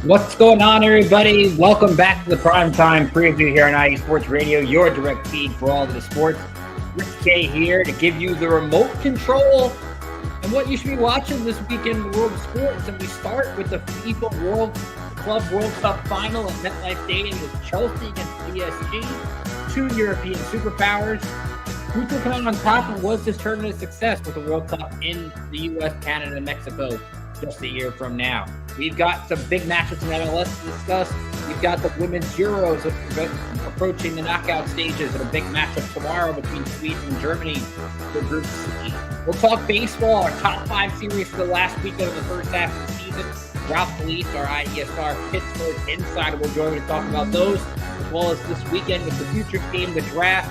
What's going on, everybody? Welcome back to the Primetime Preview here on IE Sports Radio, your direct feed for all of the sports. Rick K here to give you the remote control and what you should be watching this weekend in the world of sports. And we start with the FIFA World Cup final at MetLife Stadium with Chelsea against PSG, two European superpowers. Who took it on top, and was this tournament a success with the World Cup in the U.S., Canada, and Mexico just a year from now? We've got some big matches in MLS to discuss. We've got the Women's Euros approaching the knockout stages and a big matchup tomorrow between Sweden and Germany for Group C. We'll talk baseball, our top 5 series for the last weekend of the first half of the season. Ralph Felice, our IESR Pittsburgh insider, will join me to talk about those, as well as this weekend with the Futures game, the draft,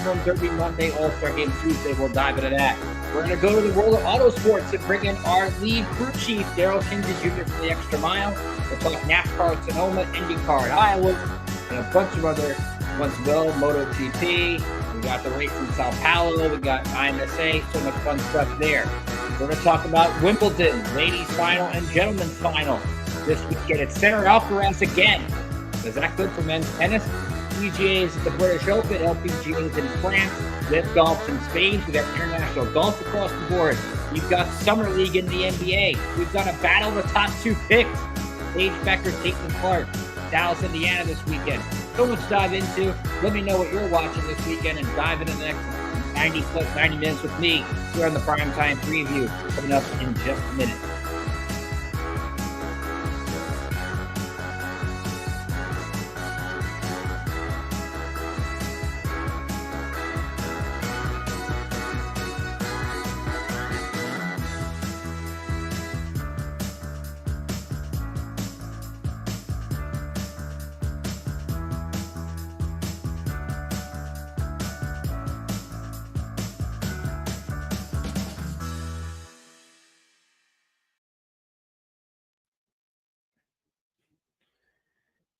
Home Derby Monday, All-Star Game Tuesday. We'll dive into that. We're going to go to the world of auto sports and bring in our lead crew chief, Daryl Kinsey Jr. for the Extra Mile. We'll talk NASCAR at Sonoma, IndyCar at Iowa, and a bunch of other ones as well. MotoGP, we got the race in Sao Paulo, we got IMSA, so much fun stuff there. We're going to talk about Wimbledon, ladies final and gentlemen's final. This weekend at Center Alcaraz again. Is that good for men's tennis? PGA's at the British Open, LPGA's in France, LIV Golf's in Spain. We got international golf across the board. We've got Summer League in the NBA. We've got a battle of the top 2 picks. Paige Becker, Caitlin Clark, Dallas, Indiana this weekend. So much to dive into. Let me know what you're watching this weekend and dive into the next 90 minutes with me here on the Primetime Preview coming up in just a minute.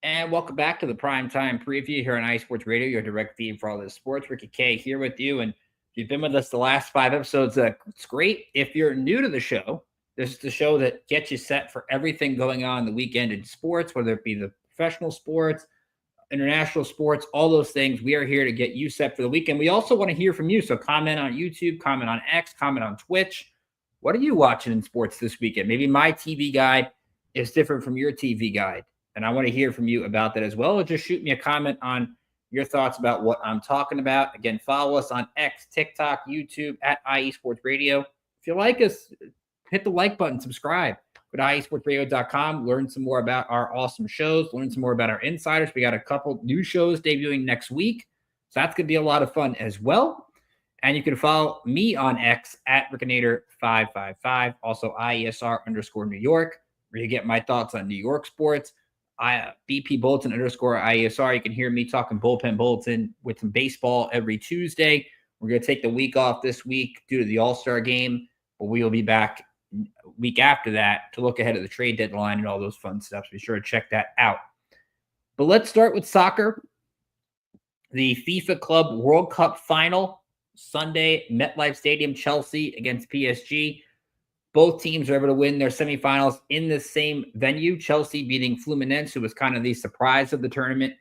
And welcome back to the Primetime Preview here on IE Sports Radio, your direct feed for all this sports. Ricky K here with you. And if you've been with us the last 5 episodes, it's great. If you're new to the show, this is the show that gets you set for everything going on the weekend in sports, whether it be the professional sports, international sports, all those things. We are here to get you set for the weekend. We also want to hear from you. So comment on YouTube, comment on X, comment on Twitch. What are you watching in sports this weekend? Maybe my TV guide is different from your TV guide. And I want to hear from you about that as well. Or just shoot me a comment on your thoughts about what I'm talking about. Again, follow us on X, TikTok, YouTube at IE Sports Radio. If you like us, hit the like button, subscribe. Go to IESportsRadio.com, learn some more about our awesome shows, learn some more about our insiders. We got a couple new shows debuting next week. So that's going to be a lot of fun as well. And you can follow me on X at Rickinator555, also IESR_New York, where you get my thoughts on New York sports. BP Bulletin _IESR. You can hear me talking bullpen bulletin with some baseball every Tuesday. We're going to take the week off this week due to the All-Star game, but we will be back week after that to look ahead of the trade deadline and all those fun stuff. So be sure to check that out. But let's start with soccer. The FIFA Club World Cup final, Sunday, MetLife Stadium, Chelsea against PSG. Both teams are able to win their semifinals in the same venue. Chelsea beating Fluminense, who was kind of the surprise of the tournament,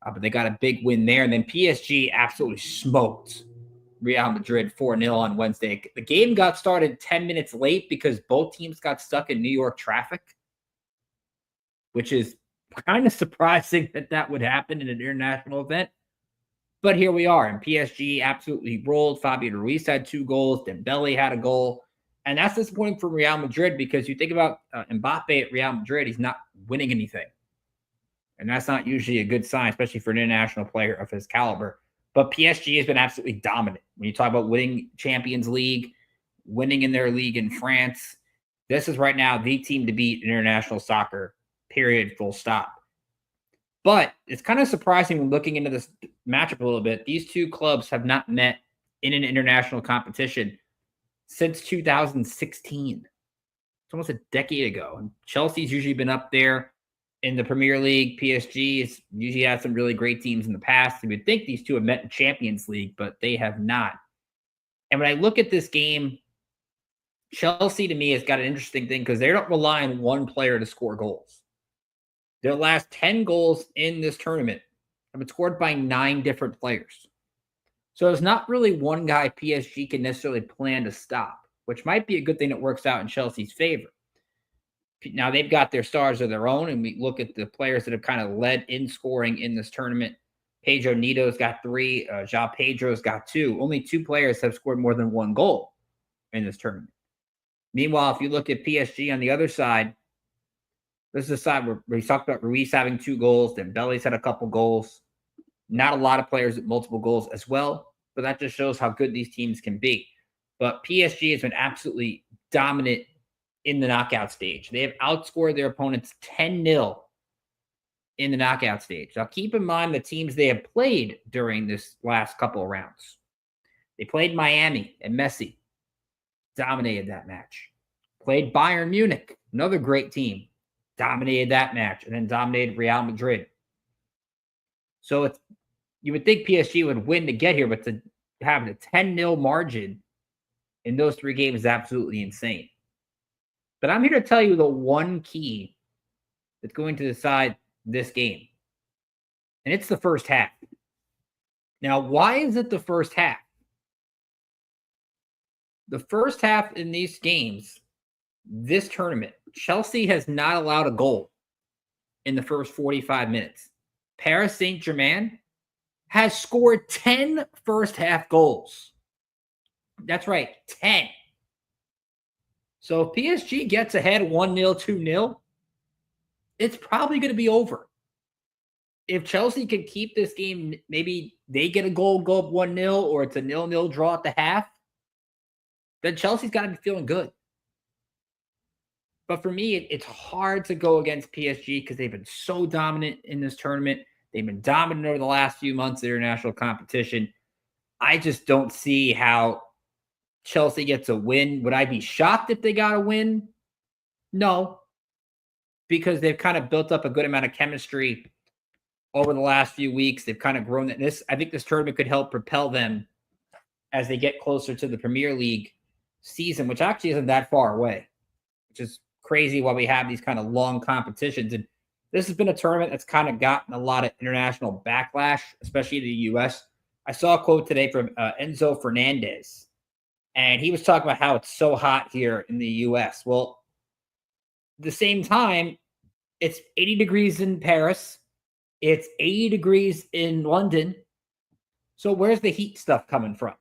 but they got a big win there. And then PSG absolutely smoked Real Madrid 4-0 on Wednesday. The game got started 10 minutes late because both teams got stuck in New York traffic, which is kind of surprising that would happen in an international event. But here we are, and PSG absolutely rolled. Fabian Ruiz had 2 goals. Dembele had a goal. And that's disappointing for Real Madrid because you think about Mbappe at Real Madrid, he's not winning anything. And that's not usually a good sign, especially for an international player of his caliber. But PSG has been absolutely dominant. When you talk about winning Champions League, winning in their league in France, this is right now the team to beat in international soccer, period, full stop. But it's kind of surprising when looking into this matchup a little bit. These two clubs have not met in an international competition since 2016. It's almost a decade ago. And Chelsea's usually been up there in the Premier League. PSG has usually had some really great teams in the past. You would think these two have met in Champions League, but they have not. And when I look at this game, Chelsea to me has got an interesting thing because they don't rely on one player to score goals. Their last 10 goals in this tournament have been scored by 9 different players. So it's not really one guy PSG can necessarily plan to stop, which might be a good thing that works out in Chelsea's favor. Now they've got their stars of their own, and we look at the players that have kind of led in scoring in this tournament. Pedro Nito's got 3. João Pedro's got 2. Only 2 players have scored more than 1 goal in this tournament. Meanwhile, if you look at PSG on the other side, this is a side where we talked about Ruiz having 2 goals. Then Belly's had a couple goals. Not a lot of players with multiple goals as well, but that just shows how good these teams can be. But PSG has been absolutely dominant in the knockout stage. They have outscored their opponents 10-0 in the knockout stage. Now, keep in mind the teams they have played during this last couple of rounds. They played Miami, and Messi dominated that match. Played Bayern Munich, another great team, dominated that match, and then dominated Real Madrid. So you would think PSG would win to get here, but to have a 10-0 margin in those 3 games is absolutely insane. But I'm here to tell you the one key that's going to decide this game. And it's the first half. Now, why is it the first half? The first half in these games, this tournament, Chelsea has not allowed a goal in the first 45 minutes. Paris Saint-Germain has scored 10 first half goals. That's right, 10. So if PSG gets ahead 1-0, 2-0, it's probably going to be over. If Chelsea can keep this game, maybe they get a goal, go up 1-0, or it's a 0-0 draw at the half, then Chelsea's got to be feeling good. But for me, it's hard to go against PSG because they've been so dominant in this tournament. They've been dominant over the last few months of international competition. I just don't see how Chelsea gets a win. Would I be shocked if they got a win? No, because they've kind of built up a good amount of chemistry over the last few weeks. They've kind of grown that. I think this tournament could help propel them as they get closer to the Premier League season, which actually isn't that far away, which is crazy while we have these kind of long competitions. And this has been a tournament that's kind of gotten a lot of international backlash, especially in the U.S. I saw a quote today from Enzo Fernandez, and he was talking about how it's so hot here in the U.S. Well, at the same time, it's 80 degrees in Paris. It's 80 degrees in London. So where's the heat stuff coming from?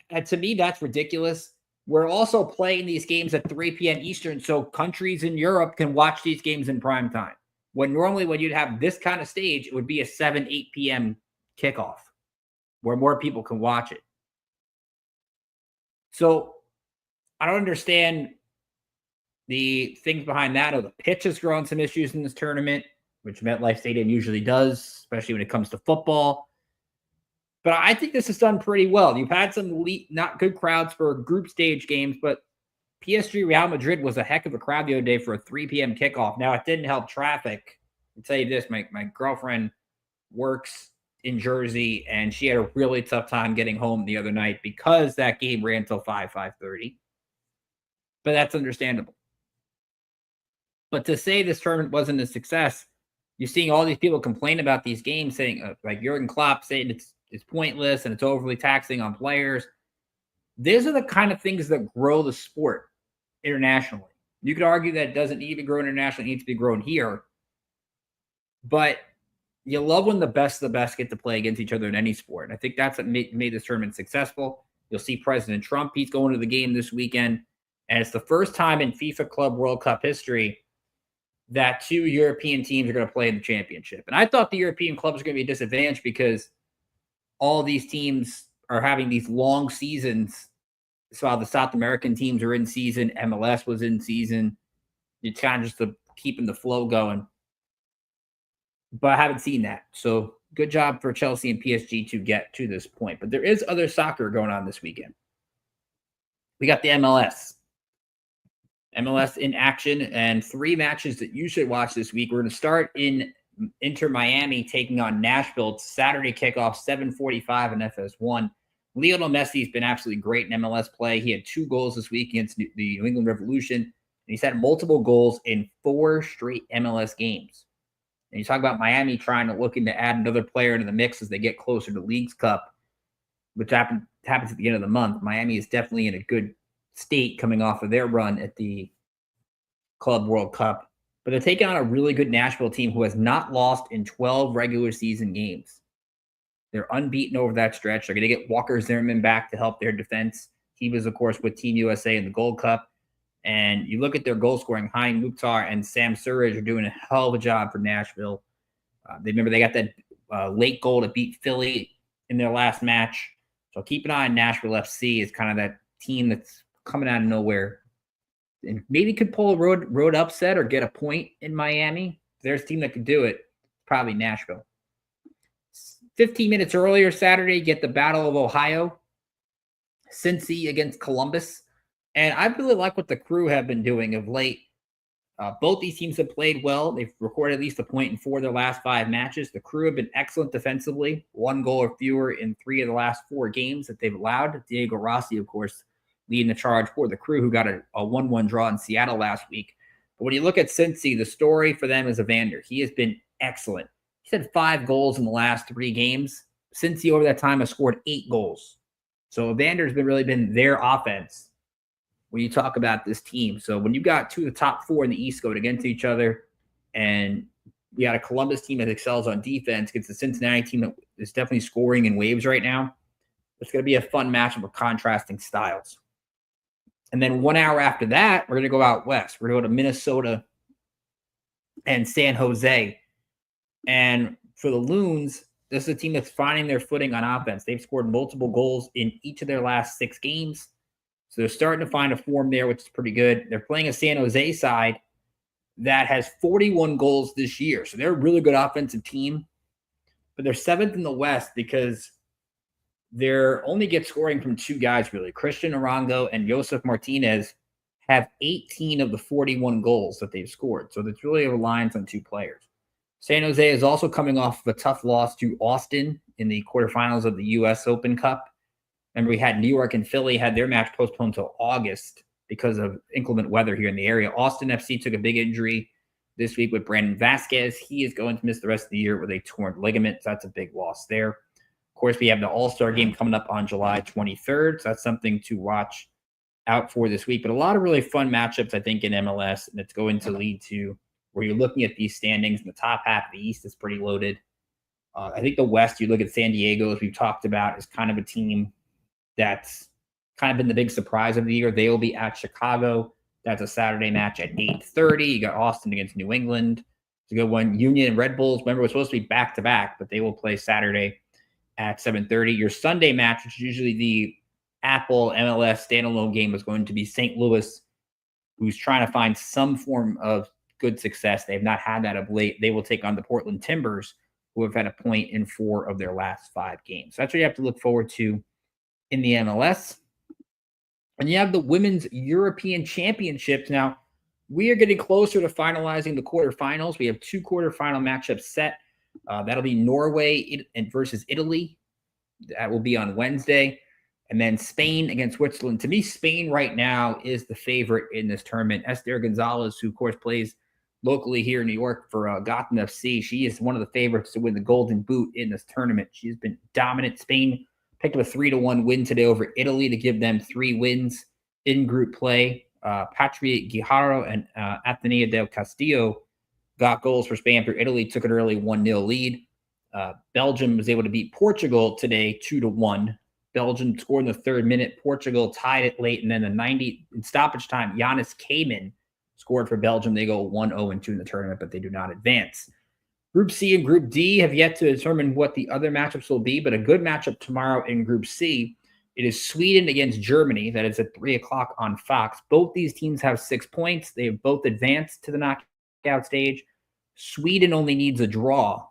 And to me, that's ridiculous. We're also playing these games at 3 p.m. Eastern, so countries in Europe can watch these games in prime time. When you'd have this kind of stage, it would be a 7, 8 p.m. kickoff where more people can watch it. So I don't understand the things behind that. The pitch has grown some issues in this tournament, which MetLife Stadium usually does, especially when it comes to football. But I think this is done pretty well. You've had some not good crowds for group stage games, but PSG Real Madrid was a heck of a crowd the other day for a 3 p.m. kickoff. Now, it didn't help traffic. I'll tell you this, my girlfriend works in Jersey, and she had a really tough time getting home the other night because that game ran till 5:30. But that's understandable. But to say this tournament wasn't a success, you're seeing all these people complain about these games, saying like Jurgen Klopp saying it's pointless and it's overly taxing on players. These are the kind of things that grow the sport internationally. You could argue that it doesn't need to be grown internationally, it needs to be grown here. But you love when the best of the best get to play against each other in any sport. And I think that's what made this tournament successful. You'll see President Trump, he's going to the game this weekend. And it's the first time in FIFA Club World Cup history that 2 European teams are going to play in the championship. And I thought the European clubs were going to be a disadvantage because all these teams are having these long seasons. So the South American teams are in season. MLS was in season. It's kind of just keeping the flow going. But I haven't seen that. So good job for Chelsea and PSG to get to this point. But there is other soccer going on this weekend. We got the MLS. MLS in action and 3 matches that you should watch this week. We're going to start in Inter Miami taking on Nashville. It's Saturday kickoff, 7:45 in FS1. Lionel Messi has been absolutely great in MLS play. He had 2 goals this week against the New England Revolution. he's had multiple goals in 4 straight MLS games. And you talk about Miami looking to add another player into the mix as they get closer to Leagues Cup, which happens at the end of the month. Miami is definitely in a good state coming off of their run at the Club World Cup. But they're taking on a really good Nashville team who has not lost in 12 regular season games. They're unbeaten over that stretch. They're going to get Walker Zimmerman back to help their defense. He was, of course, with Team USA in the Gold Cup. And you look at their goal scoring, Hein Mukhtar and Sam Surridge are doing a hell of a job for Nashville. They got that late goal to beat Philly in their last match. So keep an eye on Nashville FC as kind of that team that's coming out of nowhere and maybe could pull a road upset or get a point in Miami. If there's a team that could do it, probably Nashville. 15 minutes earlier Saturday, get the Battle of Ohio. Cincy against Columbus. And I really like what the Crew have been doing of late. Both these teams have played well. They've recorded at least a point in 4 of their last 5 matches. The Crew have been excellent defensively. 1 goal or fewer in 3 of the last 4 games that they've allowed. Diego Rossi, of course, leading the charge for the Crew, who got a 1-1 draw in Seattle last week. But when you look at Cincy, the story for them is Evander. He has been excellent. He's had 5 goals in the last 3 games. Cincy over that time has scored 8 goals. So Evander's really been their offense when you talk about this team. So when you got 2 of the top 4 in the East going against each other, and you got a Columbus team that excels on defense against the Cincinnati team that is definitely scoring in waves right now, it's going to be a fun matchup of contrasting styles. And then 1 hour after that, we're going to go out west. We're going to go to Minnesota and San Jose. And for the Loons, this is a team that's finding their footing on offense. They've scored multiple goals in each of their last 6 games. So they're starting to find a form there, which is pretty good. They're playing a San Jose side that has 41 goals this year. So they're a really good offensive team. But they're 7th in the West because they're only get scoring from 2 guys, really. Christian Arango and Josef Martinez have 18 of the 41 goals that they've scored. So it's really reliant on 2 players. San Jose is also coming off of a tough loss to Austin in the quarterfinals of the U.S. Open Cup. Remember, we had New York and Philly had their match postponed until August because of inclement weather here in the area. Austin FC took a big injury this week with Brandon Vasquez. He is going to miss the rest of the year with a torn ligament, so that's a big loss there. Of course, we have the All-Star game coming up on July 23rd, so that's something to watch out for this week. But a lot of really fun matchups, I think, in MLS, and it's going to lead to where you're looking at these standings, and the top half of the East is pretty loaded. I think the West, you look at San Diego, as we've talked about, is kind of a team that's kind of been the big surprise of the year. They will be at Chicago. That's a Saturday match at 8:30. You got Austin against New England. It's a good one. Union and Red Bulls, remember, it was supposed to be back-to-back, but they will play Saturday at 7:30. Your Sunday match, which is usually the Apple MLS standalone game, is going to be St. Louis, who's trying to find some form of good success. They have not had that of late. They will take on the Portland Timbers, who have had a point in 4 of their last 5 games. So that's what you have to look forward to in the MLS. And you have the Women's European Championships. Now, we are getting closer to finalizing the quarterfinals. We have 2 quarterfinal matchups set. That'll be Norway versus Italy. That will be on Wednesday. And then Spain against Switzerland. To me, Spain right now is the favorite in this tournament. Esther Gonzalez, who, of course, plays locally here in New York for Gotham FC, she is one of the favorites to win the Golden Boot in this tournament. She has been dominant. Spain picked up a 3-1 win today over Italy to give them 3 wins in group play. Patria Guijarro and Atenea del Castillo got goals for Spain after Italy took an early 1-0 lead. Belgium was able to beat Portugal today 2-1. Belgium scored in the 3rd minute. Portugal tied it late, and then the 90 in stoppage time, Giannis Kaman scored for Belgium. They go 1-0-2 in the tournament, but they do not advance. Group C and Group D have yet to determine what the other matchups will be, but a good matchup tomorrow in Group C. It is Sweden against Germany. That is at 3 o'clock on Fox. Both these teams have 6 points. They have both advanced to the knockout stage. Sweden only needs a draw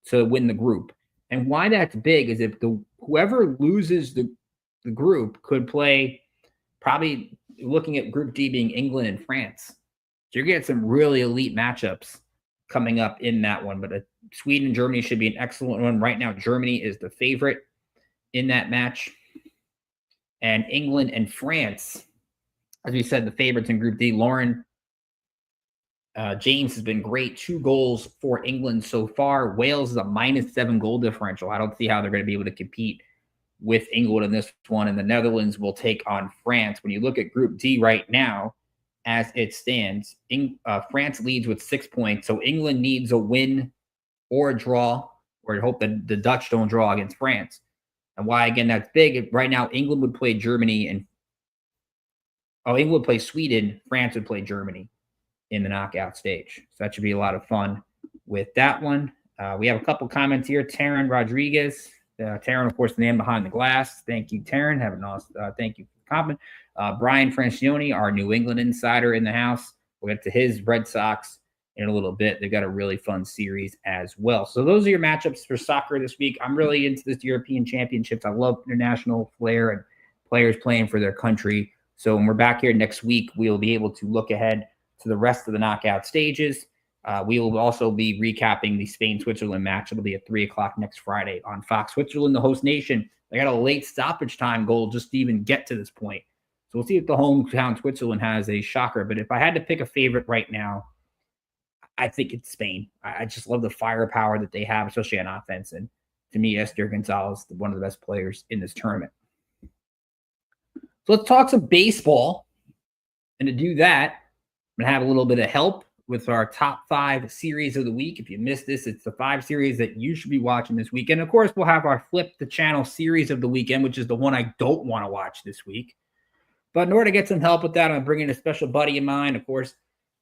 to win the group. And why that's big is if whoever loses the group could play, probably looking at Group D being England and France. So you're getting some really elite matchups coming up in that one. But Sweden and Germany should be an excellent one. Right now, Germany is the favorite in that match. And England and France As we said, the favorites in Group D, Lauren James has been great. 2 goals for England so far. Wales is a -7 goal differential. I don't see how they're going to be able to compete with England in this one. And the Netherlands will take on France. When you look at Group D right now, as it stands, France leads with 6 points. So England needs a win or a draw, or hope that the Dutch don't draw against France. And why, again, that's big. Right now, England would play Germany England would play Sweden. France would play Germany in the knockout stage. So that should be a lot of fun with that one. We have a couple comments here. Taryn Rodriguez. Taryn, of course, the name behind the glass. Thank you, Taryn. Have a nice, thank you for the comment. Brian Francione, our New England insider in the house. We'll get to his Red Sox in a little bit. They've got a really fun series as well. So those are your matchups for soccer this week. I'm really into this European Championships. I love international flair and players playing for their country. So when we're back here next week, we'll be able to look ahead to the rest of the knockout stages. We will also be recapping the Spain-Switzerland match. It'll be at 3 o'clock next Friday on Fox. Switzerland, the host nation, they got a late stoppage time goal just to even get to this point. So we'll see if the hometown Switzerland has a shocker. But if I had to pick a favorite right now, I think it's Spain. I just love the firepower that they have, especially on offense. And to me, Esther Gonzalez, one of the best players in this tournament. So let's talk some baseball. And to do that, I'm going to have a little bit of help with our top 5 series of the week. If you missed this, it's the 5 series that you should be watching this weekend. Of course, we'll have our Flip the Channel series of the weekend, which is the one I don't want to watch this week. But in order to get some help with that, I'm bringing a special buddy of mine, of course,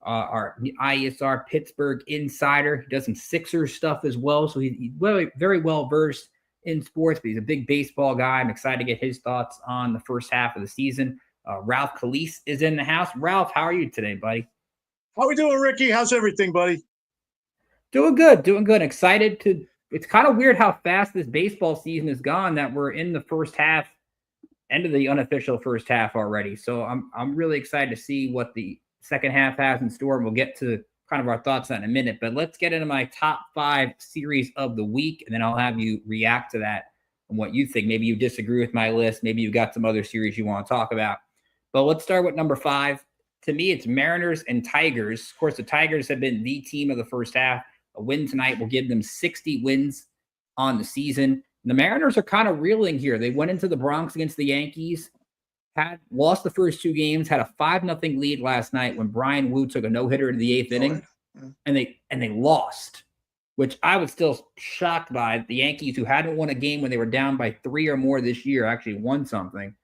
our IESR Pittsburgh insider. He does some Sixers stuff as well, so he's very well versed in sports, but he's a big baseball guy. I'm excited to get his thoughts on the first half of the season. Ralph Calise is in the house. Ralph, how are you today, buddy? How we doing, Ricky? How's everything, buddy? Doing good. Excited to – it's kind of weird how fast this baseball season is gone that we're in the first half, end of the unofficial first half already. So I'm really excited to see what the second half has in store. And we'll get to kind of our thoughts on in a minute. But let's get into my top 5 series of the week, and then I'll have you react to that and what you think. Maybe you disagree with my list. Maybe you've got some other series you want to talk about. But let's start with number 5. To me, it's Mariners and Tigers. Of course, the Tigers have been the team of the first half. A win tonight will give them 60 wins on the season. And the Mariners are kind of reeling here. They went into the Bronx against the Yankees, had lost the first 2 games, had a 5-0 lead last night when Brian Wu took a no-hitter in the 8th inning, and they lost, which I was still shocked by. The Yankees, who hadn't won a game when they were down by 3 or more this year, actually won something.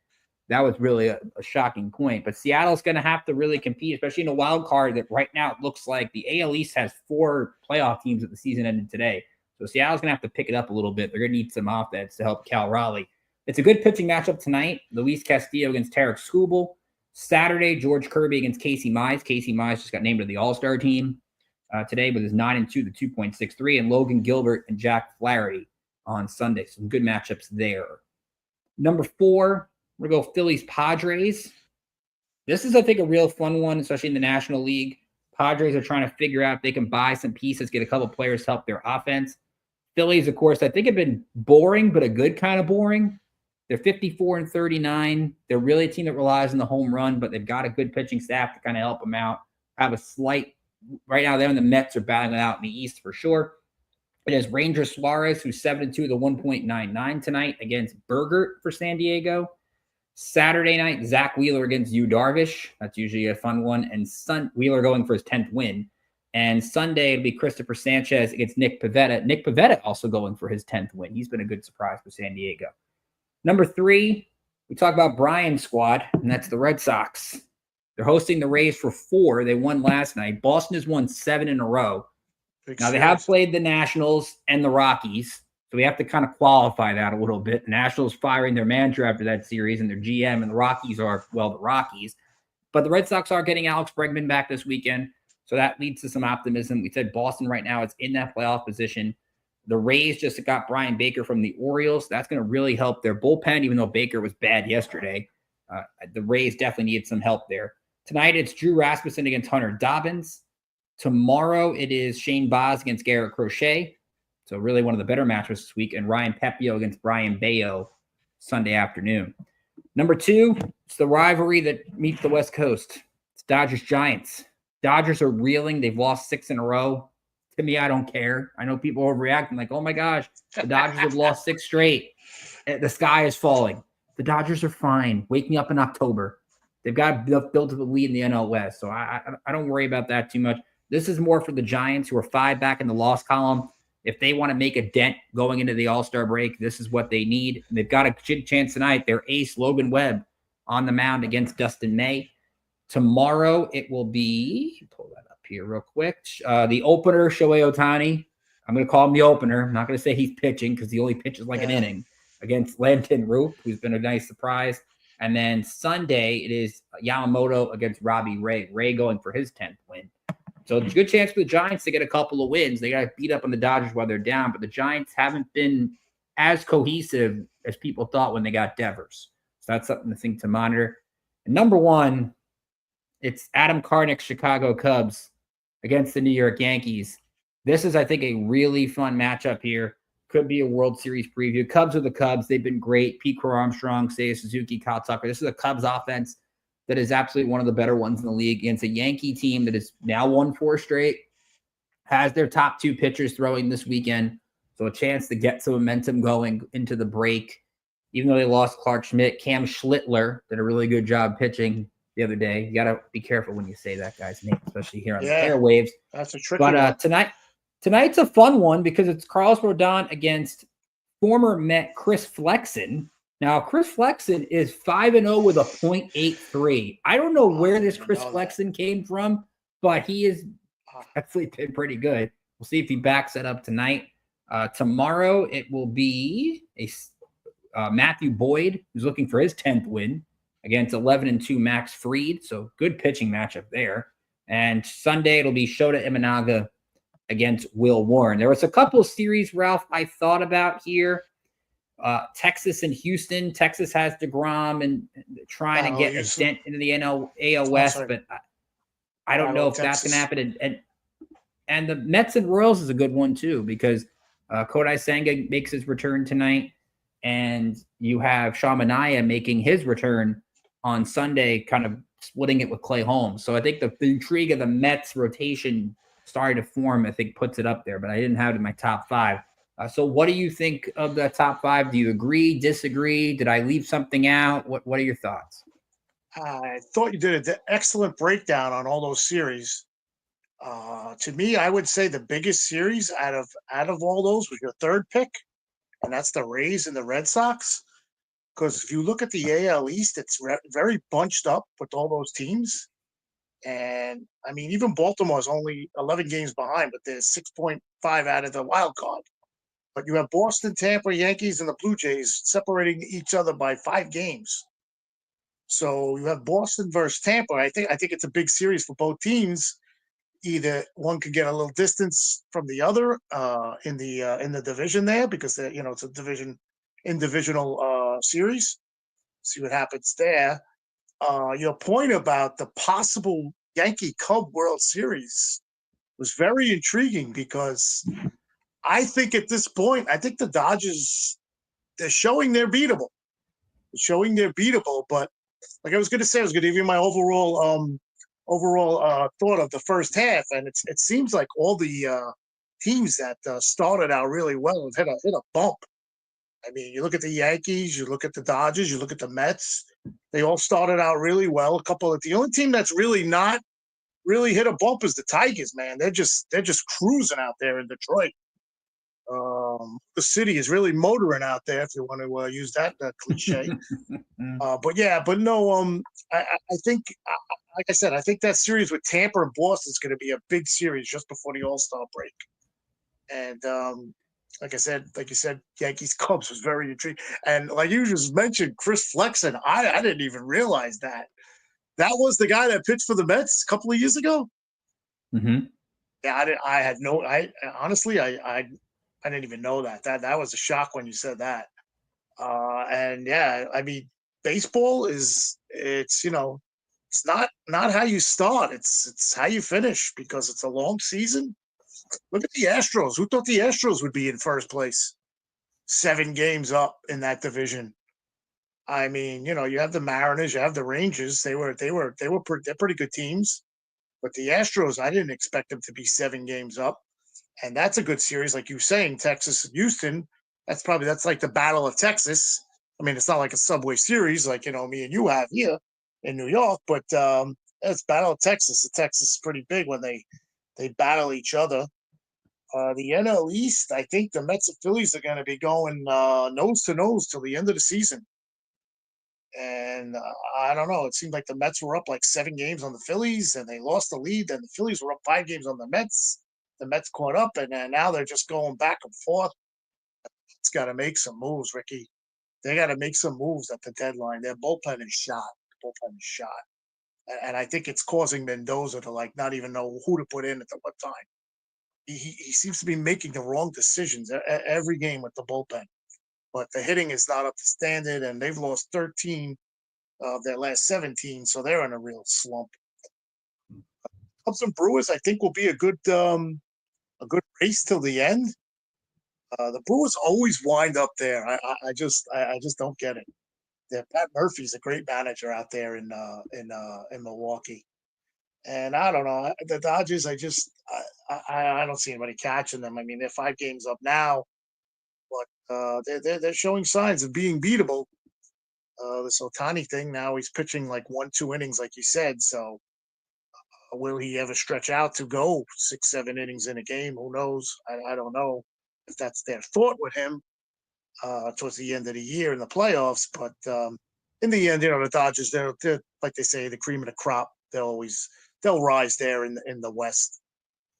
That was really a shocking point. But Seattle's going to have to really compete, especially in a wild card that right now it looks like the AL East has 4 playoff teams at the season ended today. So Seattle's going to have to pick it up a little bit. They're going to need some offense to help Cal Raleigh. It's a good pitching matchup tonight. Luis Castillo against Tarek Skubal. Saturday, George Kirby against Casey Mize. Casey Mize just got named to the All-Star team today with his 9-2 to 2.63. And Logan Gilbert and Jack Flaherty on Sunday. Some good matchups there. Number 4. We're going to go Phillies-Padres. This is, I think, a real fun one, especially in the National League. Padres are trying to figure out if they can buy some pieces, get a couple players to help their offense. Phillies, of course, I think have been boring, but a good kind of boring. They're 54-39. They're really a team that relies on the home run, but they've got a good pitching staff to kind of help them out. Have a slight – right now, them and the Mets are battling it out in the East for sure. It is Ranger Suarez, who's 7-2 to 1.99 tonight against Bergert for San Diego. Saturday night, Zach Wheeler against Yu Darvish. That's usually a fun one. And Wheeler going for his 10th win. And Sunday, it'll be Christopher Sanchez against Nick Pivetta. Nick Pivetta also going for his 10th win. He's been a good surprise for San Diego. Number 3, we talk about Brian's squad, and that's the Red Sox. They're hosting the Rays for 4. They won last night. Boston has won 7 in a row. Now, they have played the Nationals and the Rockies. So we have to kind of qualify that a little bit. The Nationals firing their manager after that series and their GM, and the Rockies are, well, the Rockies. But the Red Sox are getting Alex Bregman back this weekend, so that leads to some optimism. We said Boston right now is in that playoff position. The Rays just got Brian Baker from the Orioles. That's going to really help their bullpen, even though Baker was bad yesterday. The Rays definitely need some help there. Tonight, it's Drew Rasmussen against Hunter Dobbins. Tomorrow, it is Shane Baz against Garrett Crochet. So really one of the better matches this week. And Ryan Pepio against Brian Bayo Sunday afternoon. Number 2, it's the rivalry that meets the West Coast. It's Dodgers-Giants. Dodgers are reeling. They've lost 6 in a row. To me, I don't care. I know people are overreacting like, oh my gosh, the Dodgers have lost 6 straight. The sky is falling. The Dodgers are fine, waking up in October. They've got built to the lead in the NL West, so I don't worry about that too much. This is more for the Giants, who are 5 back in the loss column. If they want to make a dent going into the All-Star break, this is what they need. They've got a chance tonight. Their ace, Logan Webb, on the mound against Dustin May. Tomorrow, it will be, pull that up here real quick, the opener, Shohei Ohtani. I'm going to call him the opener. I'm not going to say he's pitching because he only pitches like an inning against Landon Roop, who's been a nice surprise. And then Sunday, it is Yamamoto against Robbie Ray. Ray going for his 10th win. So there's a good chance for the Giants to get a couple of wins. They got beat up on the Dodgers while they're down, but the Giants haven't been as cohesive as people thought when they got Devers. So that's something to think to monitor. And number 1, it's Adam Karnick's Chicago Cubs against the New York Yankees. This is, I think, a really fun matchup here. Could be a World Series preview. Cubs are the Cubs. They've been great. Pete Crow Armstrong, Seiya Suzuki, Kyle Tucker. This is a Cubs offense that is absolutely one of the better ones in the league against a Yankee team that has now won 4 straight, has their top 2 pitchers throwing this weekend. So a chance to get some momentum going into the break. Even though they lost Clark Schmidt, Cam Schlittler did a really good job pitching the other day. You got to be careful when you say that guy's name, especially here on the airwaves. That's a tricky one. But tonight's a fun one because it's Carlos Rodon against former Met Chris Flexen. Now, Chris Flexen is 5-0 with a .83. I don't know where this Chris Flexen came from, but he is actually been pretty good. We'll see if he backs it up tonight. Tomorrow, it will be Matthew Boyd, who's looking for his 10th win against 11-2 Max Fried. So good pitching matchup there. And Sunday, it'll be Shota Imanaga against Will Warren. There was a couple of series, Ralph, I thought about here. Texas and Houston. Texas has DeGrom and trying to get a dent into the AL West, but I don't know if that's going to happen. And the Mets and Royals is a good one too, because Kodai Senga makes his return tonight, and you have Sean Manaea making his return on Sunday, kind of splitting it with Clay Holmes. So I think the intrigue of the Mets rotation starting to form, I think, puts it up there, but I didn't have it in my top 5. So what do you think of the top 5? Do you agree, disagree? Did I leave something out? What are your thoughts? I thought you did an excellent breakdown on all those series. To me, I would say the biggest series out of all those was your third pick, and that's the Rays and the Red Sox. Because if you look at the AL East, it's very bunched up with all those teams. And, I mean, even Baltimore's only 11 games behind, but they're 6.5 out of the wild card. But you have Boston, Tampa, Yankees, and the Blue Jays separating each other by 5 games. So you have Boston versus Tampa. I think it's a big series for both teams. Either one could get a little distance from the other in the division there, because it's a divisional series. See what happens there. Your point about the possible Yankee Cub World Series was very intriguing, because I think at this point, I think the Dodgers, they're showing they're beatable. But like I was going to say, I was going to give you my overall thought of the first half, and it seems like all the teams that started out really well have hit a bump. I mean, you look at the Yankees, you look at the Dodgers, you look at the Mets. They all started out really well. The only team that's really not really hit a bump is the Tigers, man. They're just cruising out there in Detroit. The city is really motoring out there, if you want to use that cliche. I think, like I said, I think that series with Tampa and Boston is going to be a big series just before the All-Star break. And like you said, Yankees Cubs was very intriguing. And like you just mentioned, Chris Flexen, I didn't even realize that. That was the guy that pitched for the Mets a couple of years ago. Mm-hmm. Yeah, honestly, I didn't even know that. That was a shock when you said that. And yeah, I mean, baseball it's not how you start, it's how you finish, because it's a long season. Look at the Astros. Who thought the Astros would be in first place? 7 games up in that division. I mean, you have the Mariners, you have the Rangers. They're pretty good teams. But the Astros, I didn't expect them to be 7 games up, and that's a good series, like you were saying, Texas and Houston. That's like the Battle of Texas. I mean, it's not like a Subway Series like me and you have here in New York, but it's Battle of Texas. The Texas is pretty big when they battle each other. The NL East, I think the Mets and Phillies are going to be going nose to nose till the end of the season. And I don't know. It seemed like the Mets were up like 7 games on the Phillies, and they lost the lead. Then the Phillies were up 5 games on the Mets. The Mets caught up, and now they're just going back and forth. It's got to make some moves, Ricky. They got to make some moves at the deadline. Their bullpen is shot. The bullpen is shot, and I think it's causing Mendoza to like not even know who to put in at what time. He seems to be making the wrong decisions every game with the bullpen. But the hitting is not up to standard, and they've lost 13 of their last 17, so they're in a real slump. Cubs and Brewers, I think, will be a good race till the end. The Brewers always wind up there. I just don't get it. Pat Murphy's a great manager out there in Milwaukee, and I don't know the Dodgers. I don't see anybody catching them. I mean, they're 5 games up now, but they're showing signs of being beatable. This Otani thing now he's pitching like 1-2 innings, like you said. So will he ever stretch out to go 6-7 innings in a game? Who knows? I don't know if that's their thought with him towards the end of the year in the playoffs. But in the end, the Dodgers, they're like they say, the cream of the crop. They'll rise there in the West.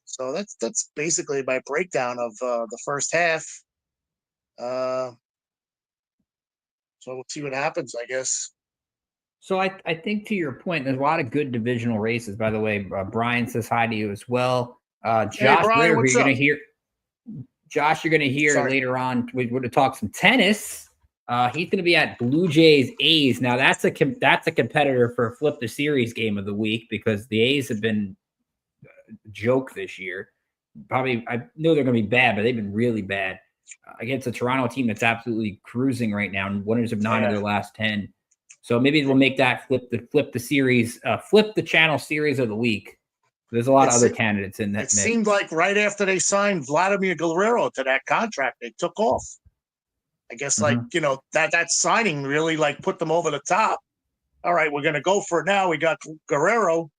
So that's basically my breakdown of the first half. So we'll see what happens, I guess. So I think to your point, there's a lot of good divisional races. By the way, Brian says hi to you as well. Josh, hey, Brian, what's you're up? going to hear. Josh, you're going to hear later on. We're going to talk some tennis. He's going to be at Blue Jays A's. Now that's a competitor for a flip the series game of the week because the A's have been a joke this year. Probably, I know they're going to be bad, but they've been really bad against a Toronto team that's absolutely cruising right now, and winners of 9 of their last 10. So maybe we'll make that flip the series, flip the channel series of the week. There's a lot of other candidates in that mix. It seemed like right after they signed Vladimir Guerrero to that contract, they took off. I guess that signing really like put them over the top. All right, we're going to go for it now. We got Guerrero.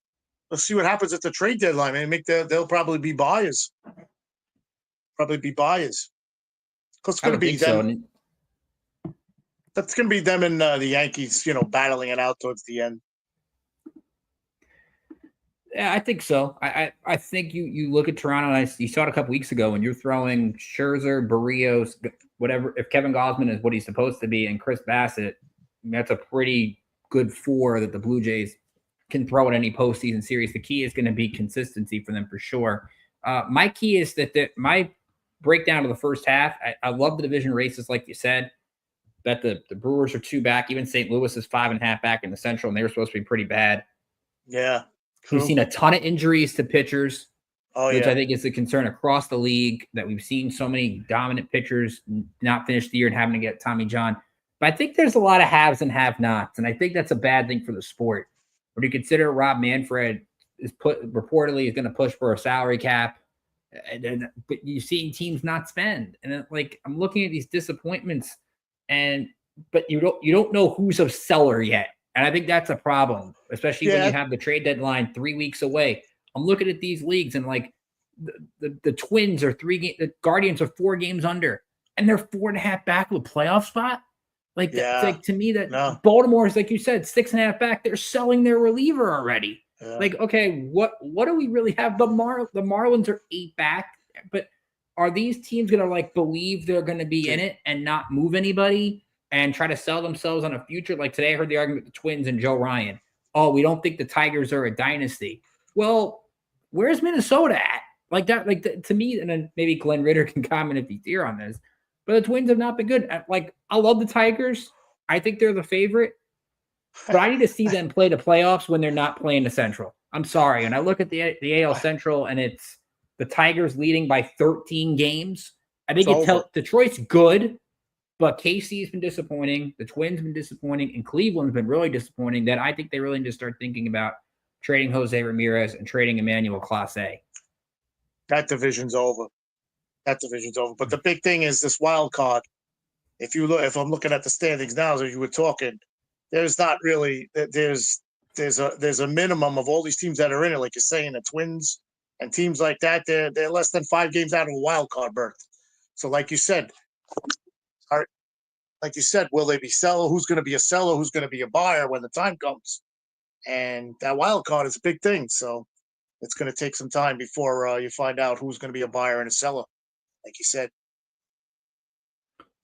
Let's see what happens at the trade deadline. I mean, they'll probably be buyers. Because it's going to be them. So. That's going to be them and the Yankees, battling it out towards the end. Yeah, I think so. I think you look at Toronto, and you saw it a couple weeks ago when you're throwing Scherzer, Barrios, whatever. If Kevin Gausman is what he's supposed to be, and Chris Bassett, that's a pretty good 4 that the Blue Jays can throw in any postseason series. The key is going to be consistency for them for sure. My key is that my breakdown of the first half, I love the division races, like you said. Bet the Brewers are 2 back. Even St. Louis is 5.5 back in the Central, and they were supposed to be pretty bad. Yeah. We've seen a ton of injuries to pitchers, which I think is a concern across the league, that we've seen so many dominant pitchers not finish the year and having to get Tommy John. But I think there's a lot of haves and have-nots, and I think that's a bad thing for the sport. When you consider Rob Manfred reportedly is going to push for a salary cap, but you're seeing teams not spend. And I'm looking at these disappointments, but you don't know who's a seller yet. And I think that's a problem, especially when you have the trade deadline 3 weeks away. I'm looking at these leagues and the Twins are the Guardians are 4 games under, and they're 4.5 back with a playoff spot. To me, that Baltimore is, like you said, 6.5 back. They're selling their reliever already. Yeah. Okay, what do we really have? The Marlins are 8 back, but are these teams going to believe they're going to be in it and not move anybody and try to sell themselves on a future? Like today, I heard the argument with the Twins and Joe Ryan. Oh, we don't think the Tigers are a dynasty. Well, where's Minnesota at? To me, and then maybe Glenn Ritter can comment if he's here on this, but the Twins have not been good. I love the Tigers. I think they're the favorite, but I need to see them play the playoffs when they're not playing the Central. I'm sorry. And I look at the AL Central, and it's the Tigers leading by 13 games. I think Detroit's good, But KC's been disappointing. The Twins been disappointing, and Cleveland's been really disappointing. That I think they really need to start thinking about trading Jose Ramirez and trading Emmanuel Clase. That division's over. That division's over. But the big thing is this wild card. If I'm looking at the standings now, as you were talking, there's not really there's a minimum of all these teams that are in it, like you're saying, the Twins and teams like that. They're less than 5 games out of a wild card berth. So, like you said, will they be seller? Who's going to be a seller? Who's going to be a buyer when the time comes? And that wild card is a big thing. So it's going to take some time before you find out who's going to be a buyer and a seller. Like you said,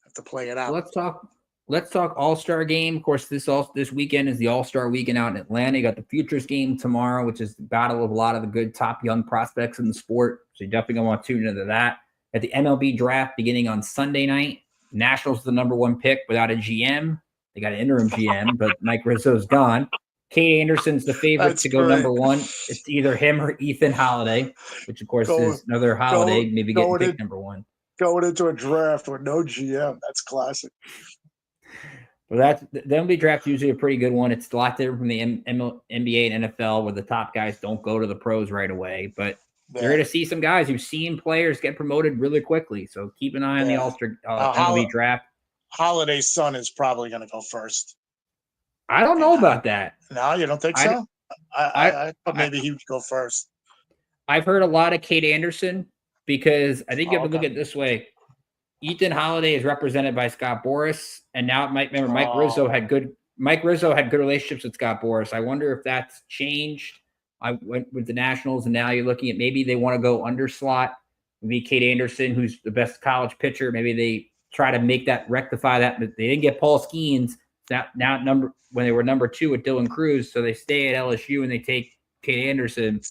have to play it out. Let's talk All-Star game. Of course, this weekend is the All-Star weekend out in Atlanta. You got the Futures game tomorrow, which is the battle of a lot of the good top young prospects in the sport. So you definitely gonna want to tune into that. At the MLB draft beginning on Sunday night, Nationals the number 1 pick without a GM. They got an interim GM, but Mike Rizzo's gone. Kate Anderson's the favorite to go number 1. It's either him or Ethan Holiday, which of course is another Holiday, maybe getting picked number 1. Going into a draft with no GM, that's classic. Well, the MLB draft is usually a pretty good one. It's a lot different from the NBA and NFL, where the top guys don't go to the pros right away. But you're going to see some guys who've seen players get promoted really quickly. So keep an eye on the All-Star MLB draft. Holiday's son is probably going to go first. I don't know about that. No, you don't think so? I thought maybe he would go first. I've heard a lot of Kate Anderson because I think you have to look at it this way. Ethan Holiday is represented by Scott Boras, and now Mike Rizzo had good relationships with Scott Boras. I wonder if that's changed. I went with the Nationals, and now you're looking at maybe they want to go underslot. Maybe Kate Anderson, who's the best college pitcher. Maybe they try to rectify that, but they didn't get Paul Skeens. Now when they were number 2 with Dylan Cruz, so they stay at LSU and they take Kate Anderson.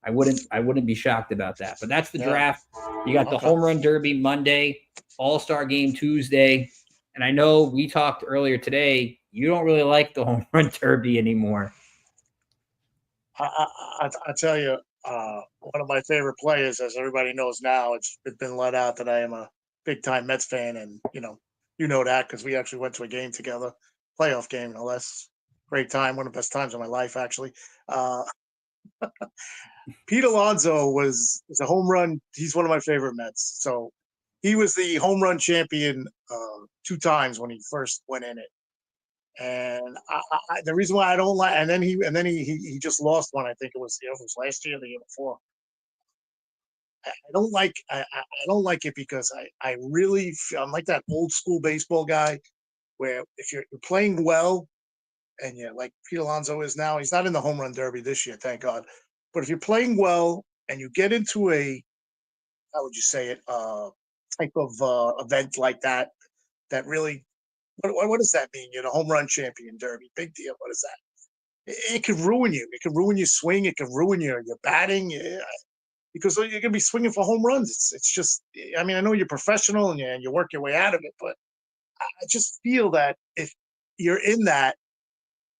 I wouldn't be shocked about that. But that's the draft. You got the Home Run Derby Monday, All-Star Game Tuesday. And I know we talked earlier today, you don't really like the Home Run Derby anymore. I tell you, one of my favorite players, as everybody knows now, it's been let out that I am a big-time Mets fan. And, you know that because we actually went to a game together, playoff game, no less. Great time, one of the best times of my life, actually. Pete Alonso was a home run. He's one of my favorite Mets. So he was the home run champion 2 times when he first went in it. And the reason why I don't like, and then he just lost one. I think it was last year, or the year before. I don't like it because I'm like that old school baseball guy where if you're playing well, and like Pete Alonso is now, he's not in the home run derby this year, thank God. But if you're playing well and you get into how would you say it, type of event like that really, what does that mean? You're the home run champion derby, big deal. What is that? It could ruin you. It could ruin your swing. It could ruin your batting. Because you're going to be swinging for home runs. It's just, I mean, I know you're professional and you work your way out of it, but I just feel that if you're in that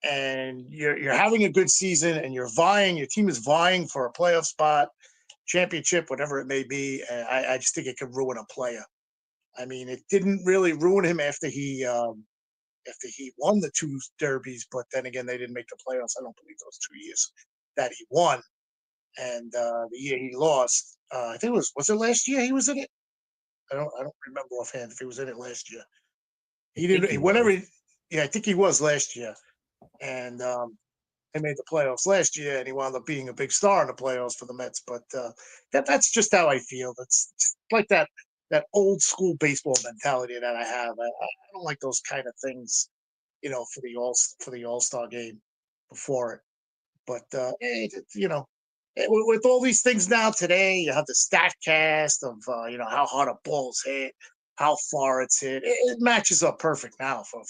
and you're having a good season and your team is vying for a playoff spot, championship, whatever it may be, I just think it could ruin a player. I mean, it didn't really ruin him after he won the 2 derbies, but then again, they didn't make the playoffs. I don't believe those 2 years that he won. And the year he lost, I think was it last year he was in it? I don't remember offhand if he was in it last year. He didn't. I think he was last year, and they made the playoffs last year, and he wound up being a big star in the playoffs for the Mets. But that's just how I feel. That's like that old school baseball mentality that I have. I don't like those kind of things, for the All-Star game before it. But with all these things now today, you have the stat cast of how hard a ball's hit, how far it's hit. It matches up perfect now for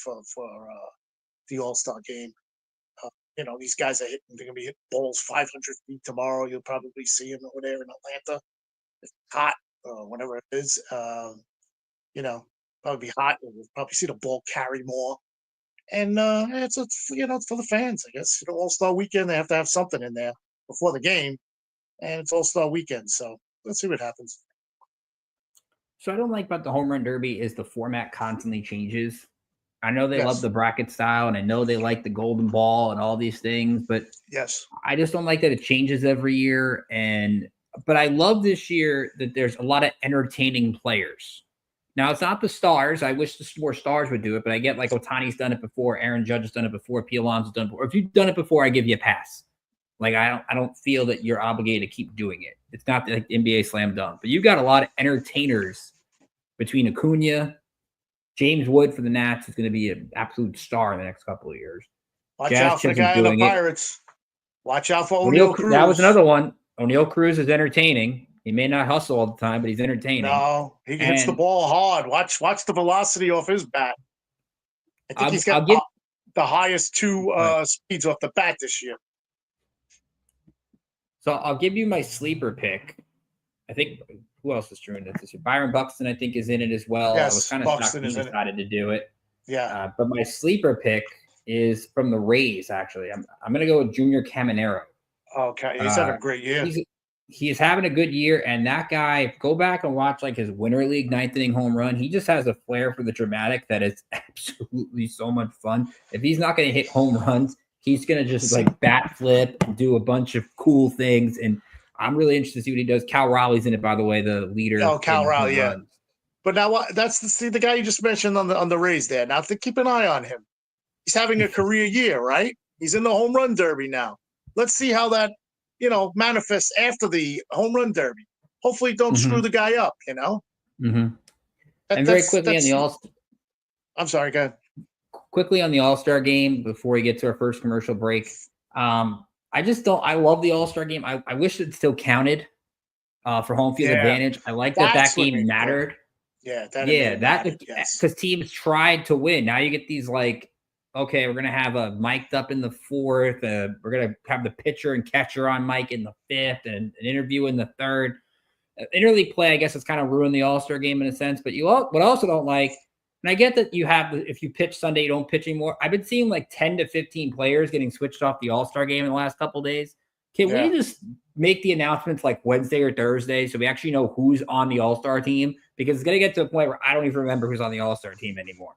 the All-Star game. These guys they're going to be hitting balls 500 feet tomorrow. You'll probably see them over there in Atlanta. It's hot, whatever it is. Probably be hot. We'll probably see the ball carry more. And it's for the fans, I guess. All-Star weekend, they have to have something in there before the game, and it's All-Star weekend, so let's see what happens. So I don't like about the home run derby is the format constantly changes. I know they love Yes. the bracket style, and I know they like the golden ball and all these things, but Yes. I just don't like that it changes every year. But I love this year that there's a lot of entertaining players. Now it's not the stars. I wish the more stars would do it, but I get like Otani's done it before, Aaron Judge has done it before, P. Alonso's done it before. If you've done it before, I give you a pass. Like I don't feel that you're obligated to keep doing it. It's not like NBA slam dunk, but you've got a lot of entertainers between Acuna, James Wood for the Nats is going to be an absolute star in the next couple of years. Watch Jazz out for the Chisholm's guy on the doing it. Pirates. Watch out for O'Neal, O'Neal that was Cruz. another one. O'Neal Cruz is entertaining. He may not hustle all the time, but he's entertaining. No, he hits the And ball hard. Watch the velocity off his bat. I think he's got I'll give the highest two right. speeds off the bat this year. So I'll give you my sleeper pick. I think who else is true in this year? Byron Buxton, I think, is in it as well. Yes, I was kind of Buxton shocked he is in it. decided to do it. Yeah. But my sleeper pick is from the Rays. Actually, I'm going to go with Junior Caminero. Okay, he's having a great year. He's having a good year, and that guy. Go back and watch like his Winter League ninth inning home run. He just has a flair for the dramatic that is absolutely so much fun. If he's not going to hit home runs, he's going to just like bat flip and do a bunch of cool things. And I'm really interested to see what he does. Cal Raleigh's in it, by the way, the leader. Oh, Cal Raleigh, yeah. Runs. But now that's the guy you just mentioned on the Rays there. Now keep an eye on him. He's having a career year, right? He's in the home run derby now. Let's see how that manifests after the home run derby. Hopefully, don't screw the guy up. And very quickly on the All. I'm sorry, go ahead. Quickly on the All-Star game before we get to our first commercial break. I just don't. I love the All-Star game. I wish it still counted for home field advantage. I like that game mattered. Yeah, because teams tried to win. Now you get these like, okay, we're gonna have a mic'd up in the fourth. We're gonna have the pitcher and catcher on mic in the fifth, and an interview in the third. Interleague play, I guess, has kind of ruined the All-Star game in a sense. But what I also don't like, and I get that you have if you pitch Sunday, you don't pitch anymore. I've been seeing like 10 to 15 players getting switched off the All-Star game in the last couple of days. Can we just make the announcements like Wednesday or Thursday so we actually know who's on the All-Star team? Because it's going to get to a point where I don't even remember who's on the All-Star team anymore.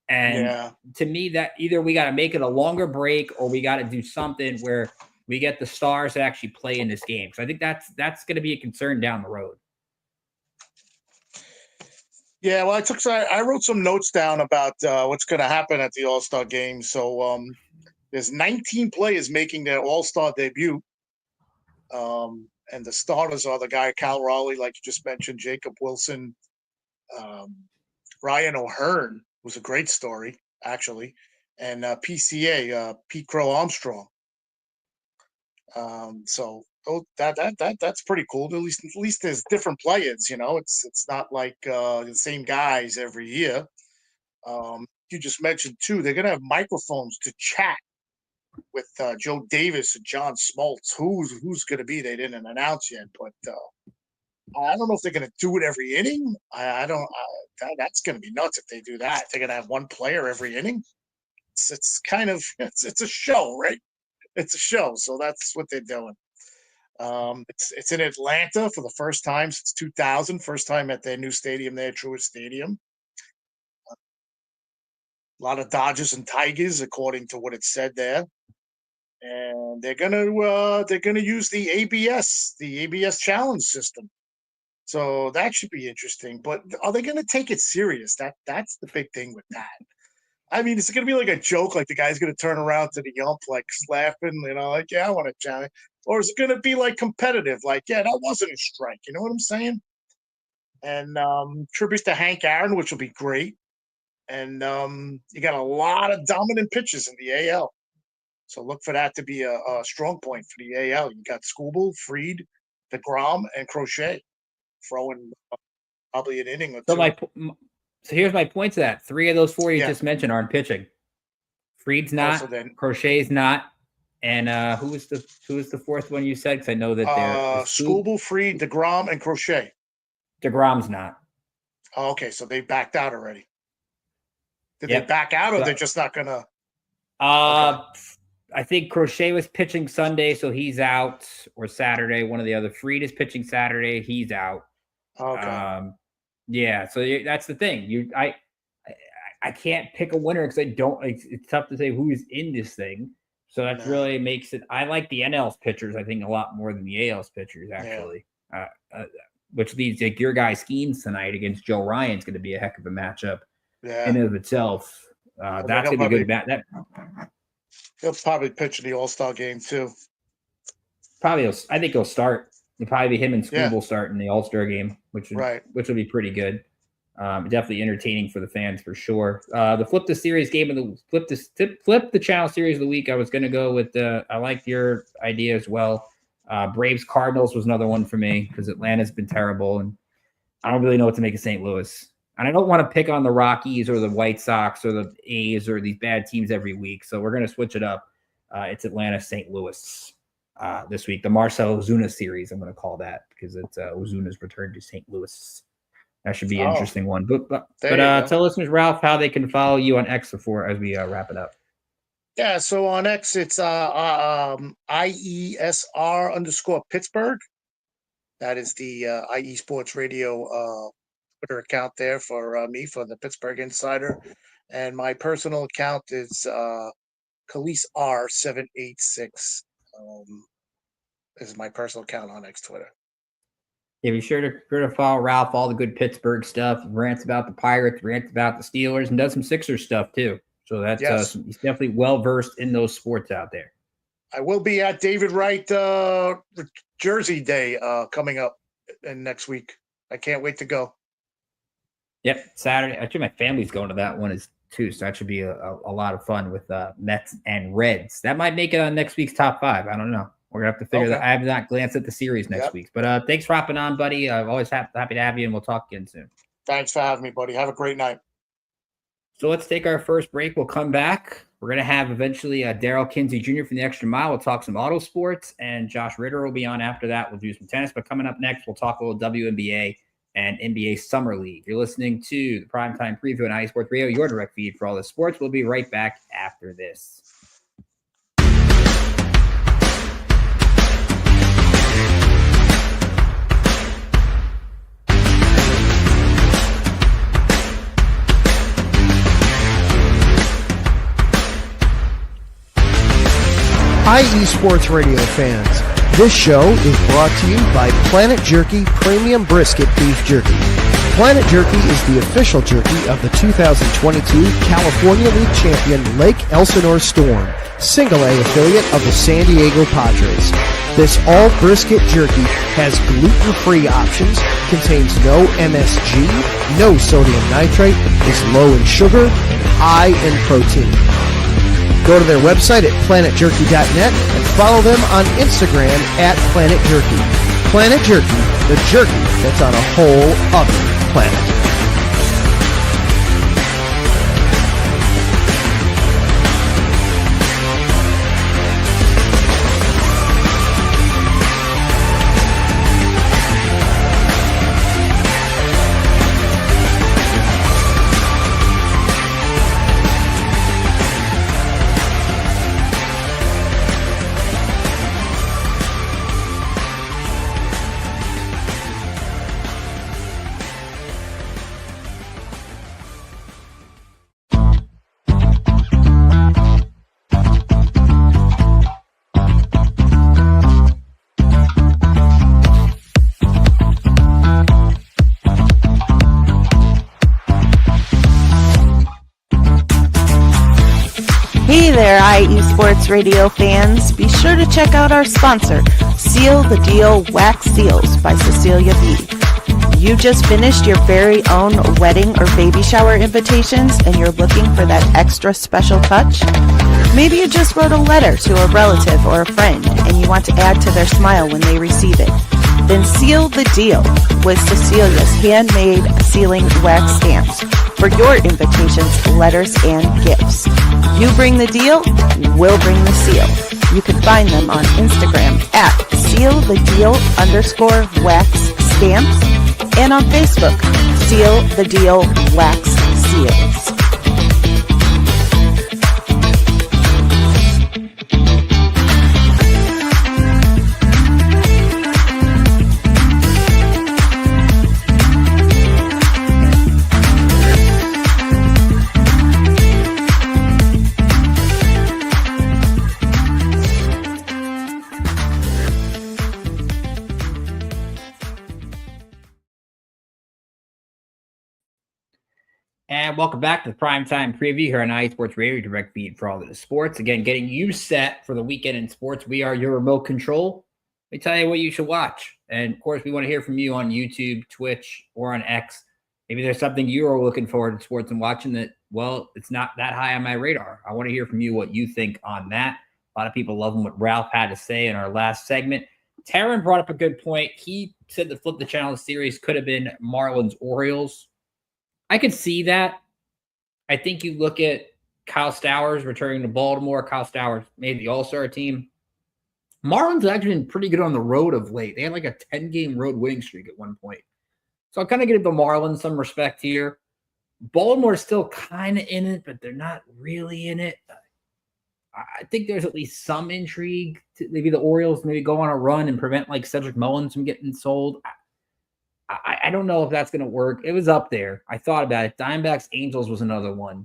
And to me, that either we got to make it a longer break or we got to do something where we get the stars to actually play in this game. So I think that's going to be a concern down the road. Yeah, well, I wrote some notes down about what's going to happen at the All-Star game. So there's 19 players making their All-Star debut. And the starters are the guy, Cal Raleigh, like you just mentioned, Jacob Wilson, Ryan O'Hearn was a great story, actually, and PCA, Pete Crow Armstrong. So that's pretty cool. At least there's different players, it's not like the same guys every year. You just mentioned too, they're gonna have microphones to chat with Joe Davis and John Smoltz. Who's going to be? They didn't announce yet, but I don't know if they're going to do it every inning. I don't. That's going to be nuts if they do that. They're going to have one player every inning. It's kind of it's a show, right? It's a show, so that's what they're doing. It's in Atlanta for the first time since 2000. First time at their new stadium there, Truist Stadium. A lot of Dodgers and Tigers, according to what it said there. And they're gonna use the ABS challenge system, so that should be interesting. But are they gonna take it serious? That's the big thing with that. I mean, is it gonna be like a joke, like the guy's gonna turn around to the ump like laughing, like I want to challenge, or is it gonna be like competitive, like that wasn't a strike? You know what I'm saying? And tribute to Hank Aaron, which will be great. And you got a lot of dominant pitches in the AL. So look for that to be a strong point for the AL. You got Skubal, Fried, DeGrom, and Crochet throwing probably an inning or two. So here's my point to that. 3 of those 4 you just mentioned aren't pitching. Fried's not. Crochet's not. And who was the fourth one you said? Because I know that they're Skubal, Fried, DeGrom, and Crochet. DeGrom's not. Oh, okay, so they backed out already. Did they back out, or they're just not gonna? Okay. I think Crochet was pitching Sunday, so he's out, or Saturday, one of the other. Fried is pitching Saturday, he's out. Okay. Yeah, so that's the thing. I can't pick a winner because I don't. It's tough to say who's in this thing. So that No. really makes it. I like the NL's pitchers, I think, a lot more than the AL's pitchers, Yeah. actually. Which leads like your guy Skeens tonight against Joe Ryan's going to be a heck of a matchup Yeah. in and of itself. That's going to be a good. He'll probably pitch in the All-Star game too. I think he'll start. It'll probably be him and Scoob will start in the All-Star game, which would be pretty good. Definitely entertaining for the fans for sure. The flip the channel series of the week. I was going to go with I like your idea as well. Braves Cardinals was another one for me because Atlanta's been terrible and I don't really know what to make of St. Louis. And I don't want to pick on the Rockies or the White Sox or the A's or these bad teams every week. So we're going to switch it up. It's Atlanta St. Louis this week. The Marcell Ozuna series, I'm going to call that because it's Ozuna's return to St. Louis. That should be an interesting one. But tell listeners, Ralph, how they can follow you on X before as we wrap it up. Yeah, so on X, it's IESR_Pittsburgh. That is the IE Sports Radio Twitter account there for me, for the Pittsburgh Insider. And my personal account is Khalees R786 is my personal account on X Twitter. Yeah, be sure to follow Ralph, all the good Pittsburgh stuff. He rants about the Pirates, rants about the Steelers, and does some Sixers stuff too. So that's he's definitely well-versed in those sports out there. I will be at David Wright Jersey Day coming up next week. I can't wait to go. Yep, Saturday. Actually, my family's going to that one too, so that should be a lot of fun with Mets and Reds. That might make it on next week's top 5. I don't know. We're going to have to figure that. I have not glanced at the series next week. But thanks for hopping on, buddy. I'm always happy to have you, and we'll talk again soon. Thanks for having me, buddy. Have a great night. So let's take our first break. We'll come back. We're going to have eventually Daryl Kinsey Jr. from the Extra Mile. We'll talk some auto sports, and Josh Ritter will be on after that. We'll do some tennis. But coming up next, we'll talk a little WNBA and NBA Summer League. You're listening to the Primetime Preview on IE Sports Radio, your direct feed for all the sports. We'll be right back after this. IE Sports Radio fans, this show is brought to you by Planet Jerky Premium Brisket Beef Jerky. Planet Jerky is the official jerky of the 2022 California League champion Lake Elsinore Storm, single-A affiliate of the San Diego Padres. This all-brisket jerky has gluten-free options, contains no MSG, no sodium nitrate, is low in sugar, and high in protein. Go to their website at planetjerky.net and follow them on Instagram at Planet Jerky. Planet Jerky, the jerky that's on a whole other planet. Hey there, IE Sports Radio fans. Be sure to check out our sponsor, Seal the Deal Wax Seals by Cecilia B. You just finished your very own wedding or baby shower invitations and you're looking for that extra special touch? Maybe you just wrote a letter to a relative or a friend and you want to add to their smile when they receive it. Then seal the deal with Cecilia's handmade sealing wax stamps for your invitations, letters, and gifts. You bring the deal, we'll bring the seal. You can find them on Instagram at sealthedeal_wax stamps and on Facebook, Seal the Deal Wax Seals. And welcome back to the Primetime Preview here on iSports Radio, direct feed for all of the sports. Again, getting you set for the weekend in sports. We are your remote control. We tell you what you should watch. And, of course, we want to hear from you on YouTube, Twitch, or on X. Maybe there's something you are looking forward to sports and watching that, well, it's not that high on my radar. I want to hear from you what you think on that. A lot of people loving what Ralph had to say in our last segment. Taryn brought up a good point. He said the Flip the Channel series could have been Marlins-Orioles. I could see that. I think you look at Kyle Stowers returning to Baltimore. Kyle Stowers made the All-Star team. Marlins have actually been pretty good on the road of late. They had like a 10-game road winning streak at one point. So I'll kind of give the Marlins some respect here. Baltimore's still kind of in it, but they're not really in it. I think there's at least some intrigue. Maybe the Orioles maybe go on a run and prevent like Cedric Mullins from getting sold. I don't know if that's going to work. It was up there. I thought about it. Diamondbacks, Angels was another one.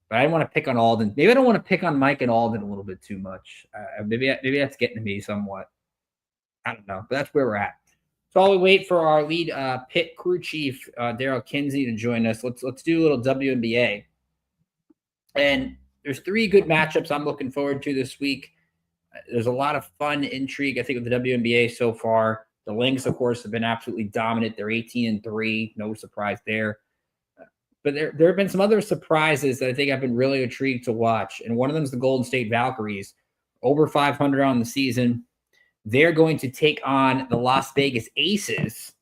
But I didn't want to pick on Alden. Maybe I don't want to pick on Mike and Alden a little bit too much. Maybe that's getting to me somewhat. I don't know. But that's where we're at. So while we wait for our lead pit crew chief, Daryl Kinsey, to join us, let's do a little WNBA. And there's 3 good matchups I'm looking forward to this week. There's a lot of fun intrigue, I think, with the WNBA so far. The Lynx, of course, have been absolutely dominant. They're 18-3. No surprise there. But there have been some other surprises that I think I've been really intrigued to watch. And one of them is the Golden State Valkyries, over 500 on the season. They're going to take on the Las Vegas Aces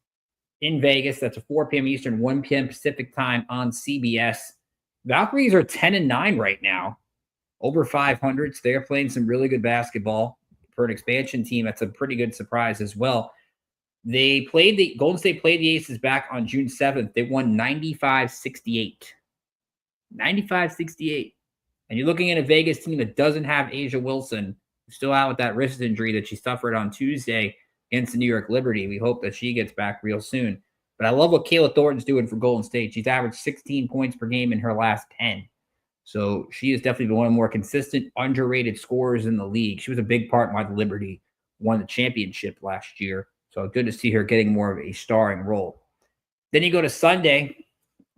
in Vegas. That's a 4 p.m. Eastern, 1 p.m. Pacific time on CBS. Valkyries are 10-9 right now, over 500. So they're playing some really good basketball. For an expansion team, that's a pretty good surprise as well. Golden State played the Aces back on June 7th. They won 95-68. 95-68. And you're looking at a Vegas team that doesn't have Asia Wilson, who's still out with that wrist injury that she suffered on Tuesday against the New York Liberty. We hope that she gets back real soon. But I love what Kayla Thornton's doing for Golden State. She's averaged 16 points per game in her last 10. So she has definitely been one of the more consistent, underrated scorers in the league. She was a big part in why the Liberty won the championship last year. So good to see her getting more of a starring role. Then you go to Sunday.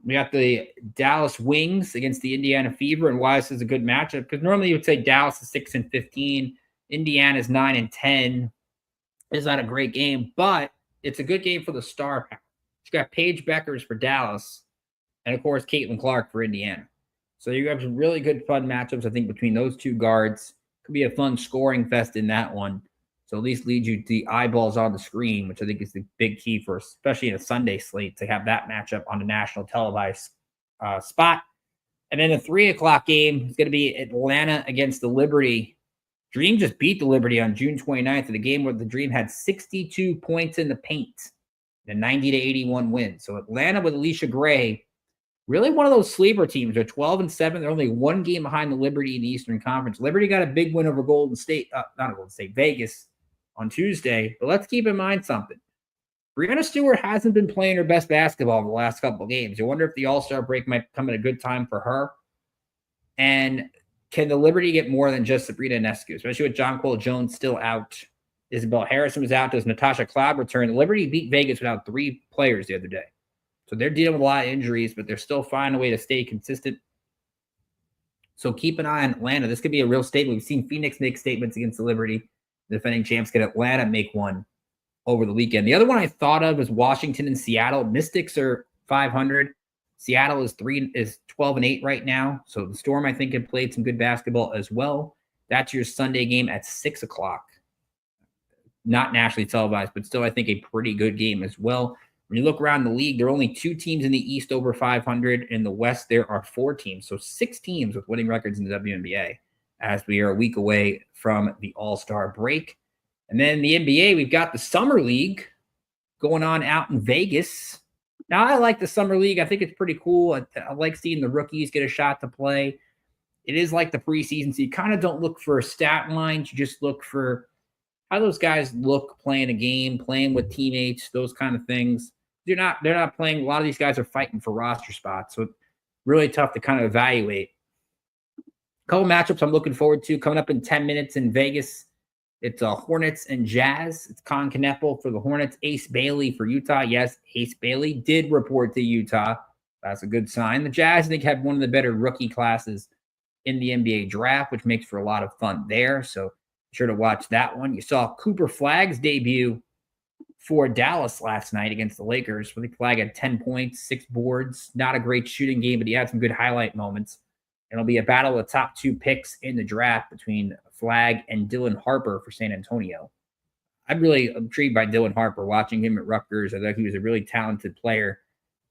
We got the Dallas Wings against the Indiana Fever. And why this is a good matchup, because normally you would say Dallas is 6-15. Indiana is 9-10. It's not a great game, but it's a good game for the star power. You got Paige Beckers for Dallas, and of course Caitlin Clark for Indiana. So you have some really good fun matchups, I think, between those two guards. Could be a fun scoring fest in that one. So at least lead you to the eyeballs on the screen, which I think is the big key for, especially in a Sunday slate, to have that matchup on a national televised spot. And then the 3 o'clock game is going to be Atlanta against the Liberty. Dream just beat the Liberty on June 29th in a game where the Dream had 62 points in the paint. A 90-81 win. So Atlanta with Alicia Gray, really one of those sleeper teams. They're 12-7. They're only 1 game behind the Liberty in the Eastern Conference. Liberty got a big win over Vegas on Tuesday. But let's keep in mind something. Breanna Stewart hasn't been playing her best basketball in the last couple of games. You wonder if the All-Star break might come at a good time for her. And can the Liberty get more than just Sabrina Ionescu, especially with John Cole Jones still out? Isabel Harrison was out. Does Natasha Cloud return? The Liberty beat Vegas without 3 players the other day. So they're dealing with a lot of injuries, but they're still finding a way to stay consistent. So keep an eye on Atlanta. This could be a real statement. We've seen Phoenix make statements against the Liberty. The defending champs. Can Atlanta make one over the weekend? The other one I thought of was Washington and Seattle. Mystics are 500. Seattle is 12-8 right now. So the Storm, I think, have played some good basketball as well. That's your Sunday game at 6 o'clock. Not nationally televised, but still, I think, a pretty good game as well. When you look around the league, there are only 2 teams in the East over 500. In the West, there are 4 teams. So 6 teams with winning records in the WNBA as we are a week away from the All-Star break. And then the NBA, we've got the Summer League going on out in Vegas. Now, I like the Summer League. I think it's pretty cool. I like seeing the rookies get a shot to play. It is like the preseason, so you kind of don't look for stat lines. You just look for how those guys look playing a game, playing with teammates, those kind of things. They're not playing. A lot of these guys are fighting for roster spots, so it's really tough to kind of evaluate. A couple matchups I'm looking forward to coming up in 10 minutes in Vegas. It's Hornets and Jazz. It's Con Kneppel for the Hornets, Ace Bailey for Utah. Yes, Ace Bailey did report to Utah That's a good sign. The Jazz, I think, had one of the better rookie classes in the NBA draft, which makes for a lot of fun there. So be sure to watch that one. You saw Cooper Flagg's debut for Dallas last night against the Lakers. I think Flagg had 10 points, 6 boards. Not a great shooting game, but he had some good highlight moments. It'll be a battle of the top 2 picks in the draft between Flagg and Dylan Harper for San Antonio. I'm really intrigued by Dylan Harper, watching him at Rutgers. I thought he was a really talented player,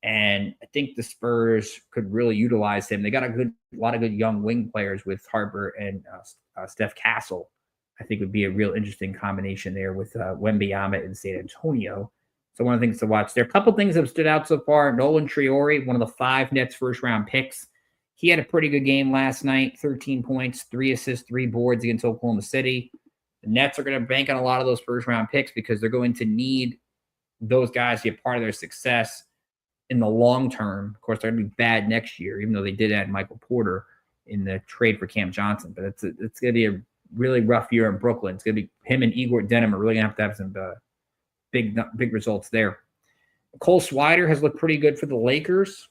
and I think the Spurs could really utilize him. They got a lot of good young wing players with Harper and Steph Castle. I think would be a real interesting combination there with Wembanyama in San Antonio. So one of the things to watch there. A couple things that have stood out so far. Nolan Traore, one of the 5 Nets first-round picks. He had a pretty good game last night, 13 points, 3 assists, 3 boards against Oklahoma City. The Nets are going to bank on a lot of those first-round picks because they're going to need those guys to be a part of their success in the long term. Of course, they're going to be bad next year, even though they did add Michael Porter in the trade for Cam Johnson. But it's going to be a really rough year in Brooklyn. It's going to be him and Igor Denham are really going to have some big results there. Cole Swider has looked pretty good for the Lakers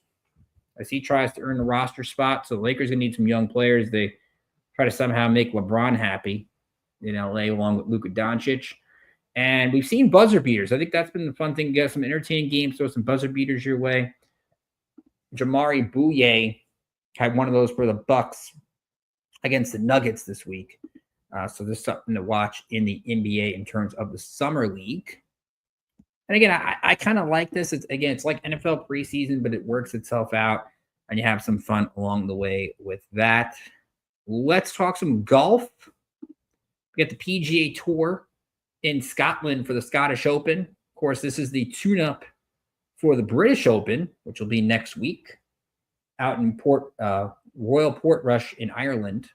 as he tries to earn the roster spot. So the Lakers are going to need some young players. They try to somehow make LeBron happy in LA along with Luka Doncic. And we've seen buzzer beaters. I think that's been the fun thing. Get some entertaining games, throw some buzzer beaters your way. Jamari Bouye had one of those for the Bucks against the Nuggets this week. So there's something to watch in the NBA in terms of the Summer League. And again, I kind of like this. It's like NFL preseason, but it works itself out, and you have some fun along the way with that. Let's talk some golf. We got the PGA Tour in Scotland for the Scottish Open. Of course, this is the tune-up for the British Open, which will be next week out in Royal Portrush in Ireland.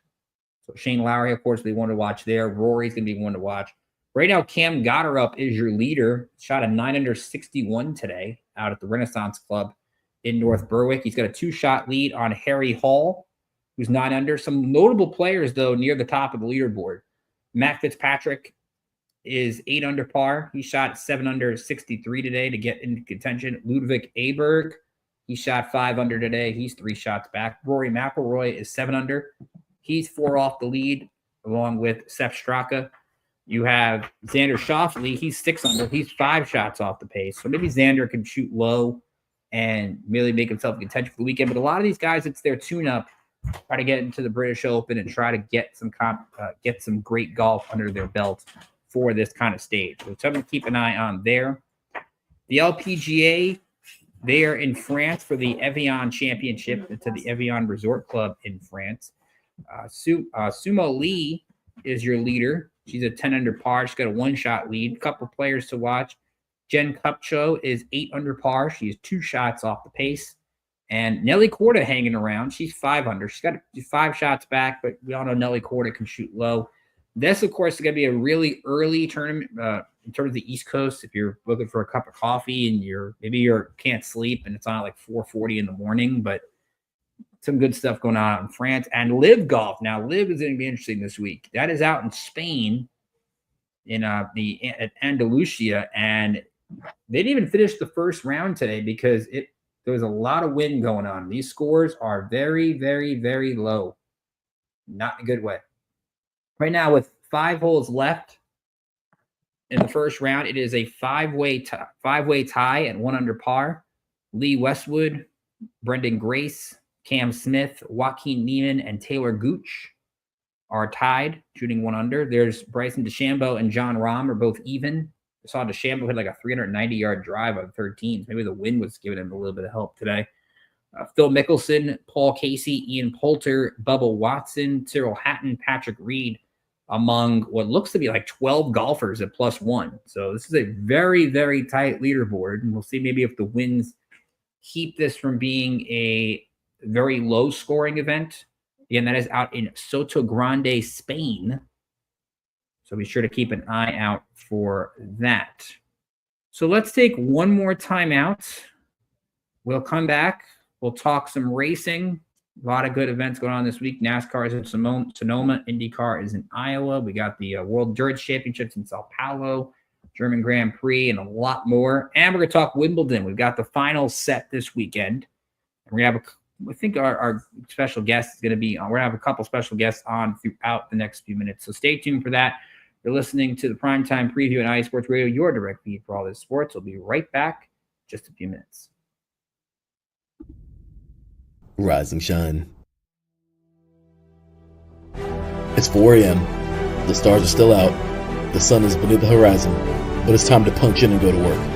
So Shane Lowry, of course, we want to watch there. Rory's going to be one to watch. Right now, Cam Gotterup is your leader. Shot a 9 under 61 today out at the Renaissance Club in North Berwick. He's got a 2-shot lead on Harry Hall, who's 9 under. Some notable players, though, near the top of the leaderboard. Matt Fitzpatrick is 8 under par. He shot 7 under 63 today to get into contention. Ludwig Aberg, he shot 5 under today. He's 3 shots back. Rory McIlroy is 7 under. He's 4 off the lead, along with Sepp Straka. You have Xander Schauffele. He's 6 under. He's 5 shots off the pace. So maybe Xander can shoot low and really make himself in contention for the weekend. But a lot of these guys, it's their tune-up. Try to get into the British Open and try to get some great golf under their belt for this kind of stage. So something to keep an eye on there. The LPGA, they are in France for the Evian Championship to the Evian Resort Club in France. Sumo Lee is your leader. She's a 10 under par. She's got a 1-shot lead. A couple players to watch. Jen Kupcho is 8 under par. She has 2 shots off the pace. And Nelly Korda hanging around. She's 5 under. She's got 5 shots back, but we all know Nelly Korda can shoot low. This, of course, is going to be a really early tournament in terms of the East Coast. If you're looking for a cup of coffee and you can't sleep and it's on at like 4:40 in the morning, but some good stuff going on in France. And Live Golf. Now, Live is going to be interesting this week. That is out in Spain at Andalusia, and they didn't even finish the first round today because there was a lot of wind going on. These scores are very, very, very low. Not in a good way. Right now, with 5 holes left in the first round, it is a five-way tie at 1 under par. Lee Westwood, Brendan Grace, Cam Smith, Joaquin Neiman, and Taylor Gooch are tied, shooting 1 under. There's Bryson DeChambeau and John Rahm are both even. I saw DeChambeau had like a 390-yard drive on 13s. Maybe the wind was giving him a little bit of help today. Phil Mickelson, Paul Casey, Ian Poulter, Bubba Watson, Cyril Hatton, Patrick Reed, among what looks to be like 12 golfers at +1. So this is a very, very tight leaderboard. And we'll see maybe if the winds keep this from being a very low-scoring event. Again, that is out in Soto Grande, Spain. So be sure to keep an eye out for that. So let's take one more timeout. We'll come back. We'll talk some racing. A lot of good events going on this week. NASCAR is in Sonoma. IndyCar is in Iowa. We got the World Dirt Championships in Sao Paulo, German Grand Prix, and a lot more. And we're going to talk Wimbledon. We've got the final set this weekend. We're going to have I think our special guest is going to be on. We're going to have a couple special guests on throughout the next few minutes. So stay tuned for that. You're listening to the Primetime Preview on iSports Radio, your direct feed for all this sports. We'll be right back in just a few minutes. Rise and shine. It's 4 a.m. The stars are still out. The sun is beneath the horizon, but it's time to punch in and go to work.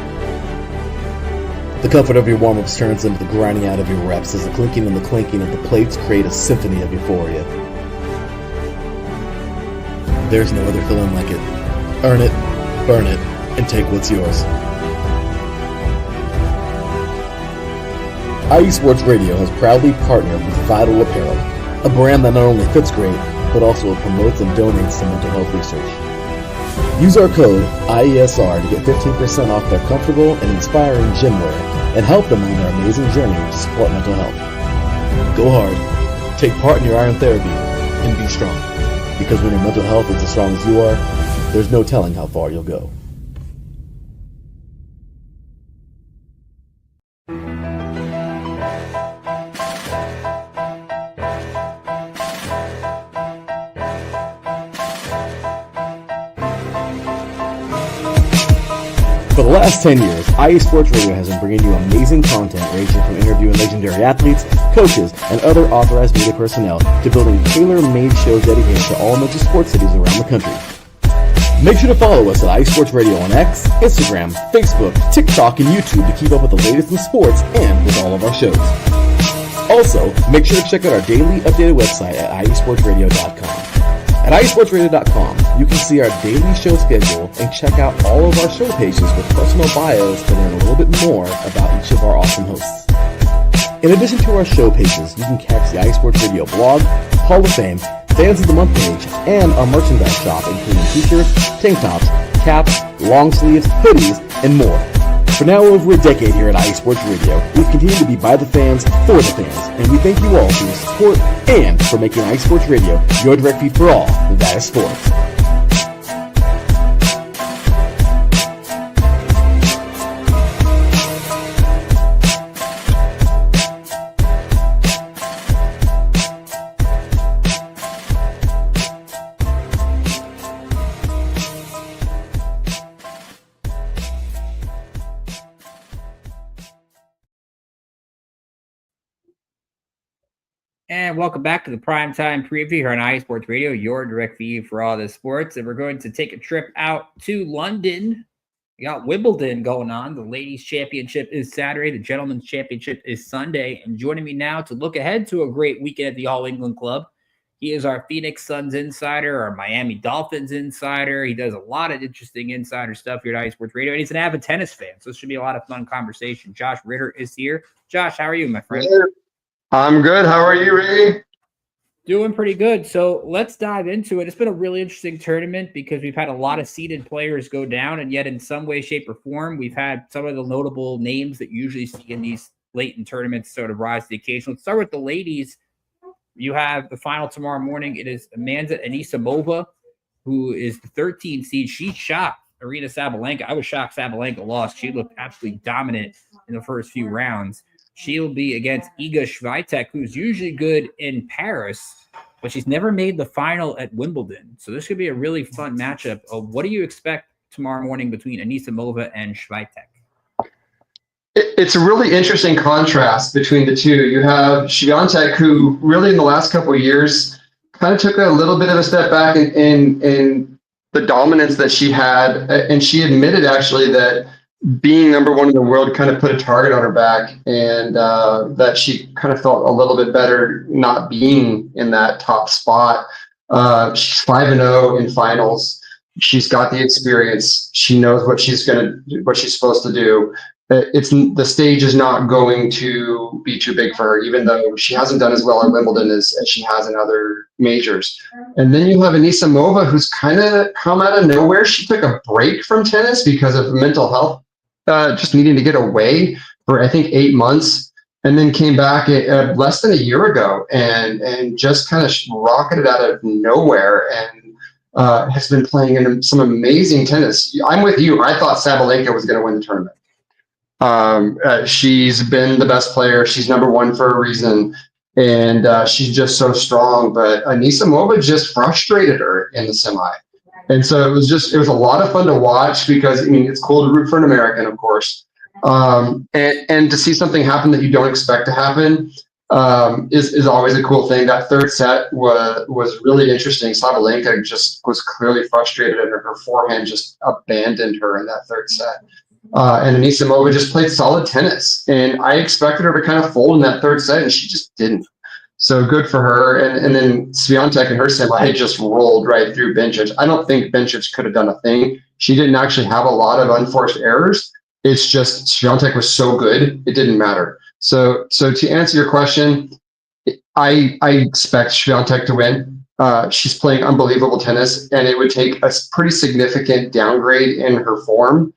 The comfort of your warm-ups turns into the grinding out of your reps as the clinking and the clanking of the plates create a symphony of euphoria. There's no other feeling like it. Earn it, burn it, and take what's yours. IE Sports Radio has proudly partnered with Vital Apparel, a brand that not only fits great, but also promotes and donates to mental health research. Use our code IESR to get 15% off their comfortable and inspiring gym wear and help them on their amazing journey to support mental health. Go hard, take part in your iron therapy, and be strong. Because when your mental health is as strong as you are, there's no telling how far you'll go. For the last 10 years, IE Sports Radio has been bringing you amazing content ranging from interviewing legendary athletes, coaches, and other authorized media personnel to building tailor-made shows dedicated to all major sports cities around the country. Make sure to follow us at IE Sports Radio on X, Instagram, Facebook, TikTok, and YouTube to keep up with the latest in sports and with all of our shows. Also, make sure to check out our daily updated website at iesportsradio.com. At iesportsradio.com, you can see our daily show schedule and check out all of our show pages with personal bios to learn a little bit more about each of our awesome hosts. In addition to our show pages, you can catch the IE Sports Radio blog, Hall of Fame, Fans of the Month page, and our merchandise shop including t-shirts, tank tops, caps, long sleeves, hoodies, and more. For now over a decade here at IE Sports Radio, we've continued to be by the fans, for the fans, and we thank you all for your support and for making IE Sports Radio your direct feed for all that is sports. And welcome back to the Primetime Preview here on IE Sports Radio, your direct feed for all the sports. And we're going to take a trip out to London. We got Wimbledon going on. The ladies' championship is Saturday. The gentlemen's championship is Sunday. And joining me now to look ahead to a great weekend at the All England Club, he is our Phoenix Suns insider, our Miami Dolphins insider. He does a lot of interesting insider stuff here at IE Sports Radio. And he's an avid tennis fan, so this should be a lot of fun conversation. Josh Ritter is here. Josh, how are you, my friend? I'm good. How are you, Ray? Doing pretty good. So let's dive into it. It's been a really interesting tournament because we've had a lot of seeded players go down, and yet in some way, shape, or form, we've had some of the notable names that you usually see in these late in tournaments sort of rise to the occasion. Let's start with the ladies. You have the final tomorrow morning. It is Amanda Anisimova, who is the 13th seed. She shocked Aryna Sabalenka. I was shocked Sabalenka lost. She looked absolutely dominant in the first few rounds. She'll be against Iga Swiatek, who's usually good in Paris, but she's never made the final at Wimbledon. So this could be a really fun matchup. What do you expect tomorrow morning between Anisimova and Swiatek? It's a really interesting contrast between the two. You have Swiatek, who really in the last couple of years kind of took a little bit of a step back in the dominance that she had. And she admitted actually that being number one in the world kind of put a target on her back, and that she kind of felt a little bit better not being in that top spot. She's 5-0 in finals. She's got the experience. She knows what she's supposed to do. The stage is not going to be too big for her, even though she hasn't done as well at Wimbledon as she has in other majors. And then you have Anisimova, who's kind of come out of nowhere. She took a break from tennis because of mental health, just needing to get away for, I think, 8 months, and then came back less than a year ago and just kind of rocketed out of nowhere and has been playing in some amazing tennis. I'm with you. I thought Sabalenka was going to win the tournament. She's been the best player. She's number one for a reason. And she's just so strong. But Anisimova just frustrated her in the semi. And so it was a lot of fun to watch because, I mean, it's cool to root for an American, of course. And to see something happen that you don't expect to happen is always a cool thing. That third set was really interesting. Sabalenka just was clearly frustrated and her forehand just abandoned her in that third set. And Anisimova just played solid tennis. And I expected her to kind of fold in that third set, and she just didn't. So good for her. And then Swiatek and her semi just rolled right through Bencic. I don't think Bencic could have done a thing. She didn't actually have a lot of unforced errors. It's just Swiatek was so good, it didn't matter. So to answer your question, I expect Swiatek to win. She's playing unbelievable tennis, and it would take a pretty significant downgrade in her form